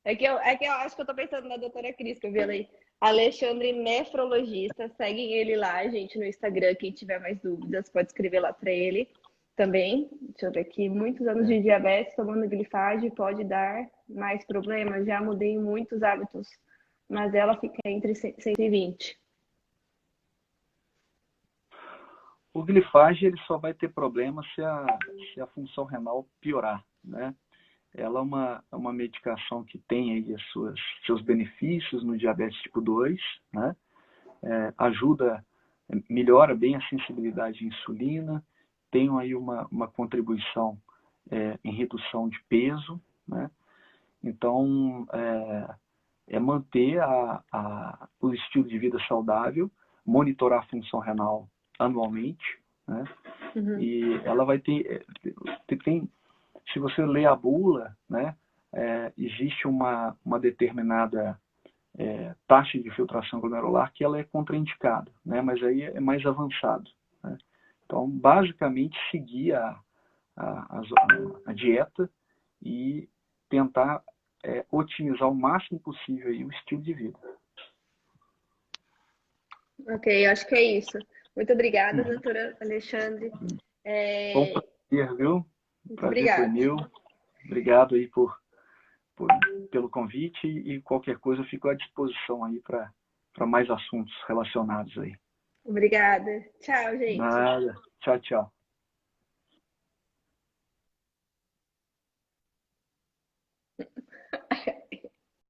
É que eu acho que eu tô pensando na doutora Cris, que eu vi ela aí. Alexandre Nefrologista. Seguem ele lá, gente, no Instagram. Quem tiver mais dúvidas, pode escrever lá para ele. também. Deixa eu ver aqui. Muitos anos de diabetes tomando glifage pode dar mais problemas. Já mudei muitos hábitos, mas ela fica entre 120. O glifage ele só vai ter problema se a função renal piorar, né? Ela é uma medicação que tem aí seus benefícios no diabetes tipo 2, né? Ajuda, melhora bem a sensibilidade à insulina, tem aí uma contribuição em redução de peso, né? Então, manter o estilo de vida saudável, monitorar a função renal anualmente, né? Uhum. E ela vai ter, se você ler a bula, né, existe uma determinada taxa de filtração glomerular que ela é contraindicada, né, mas aí é mais avançado, né? Então, basicamente, seguir a dieta e tentar otimizar o máximo possível aí o estilo de vida. Ok, acho que é isso. Muito obrigada, doutora Alexandre. Bom prazer, viu? Muito Prazer foi obrigada. meu. Obrigado aí pelo convite e qualquer coisa eu fico à disposição aí para mais assuntos relacionados aí. Obrigada. Tchau, gente. Nada. Tchau, tchau.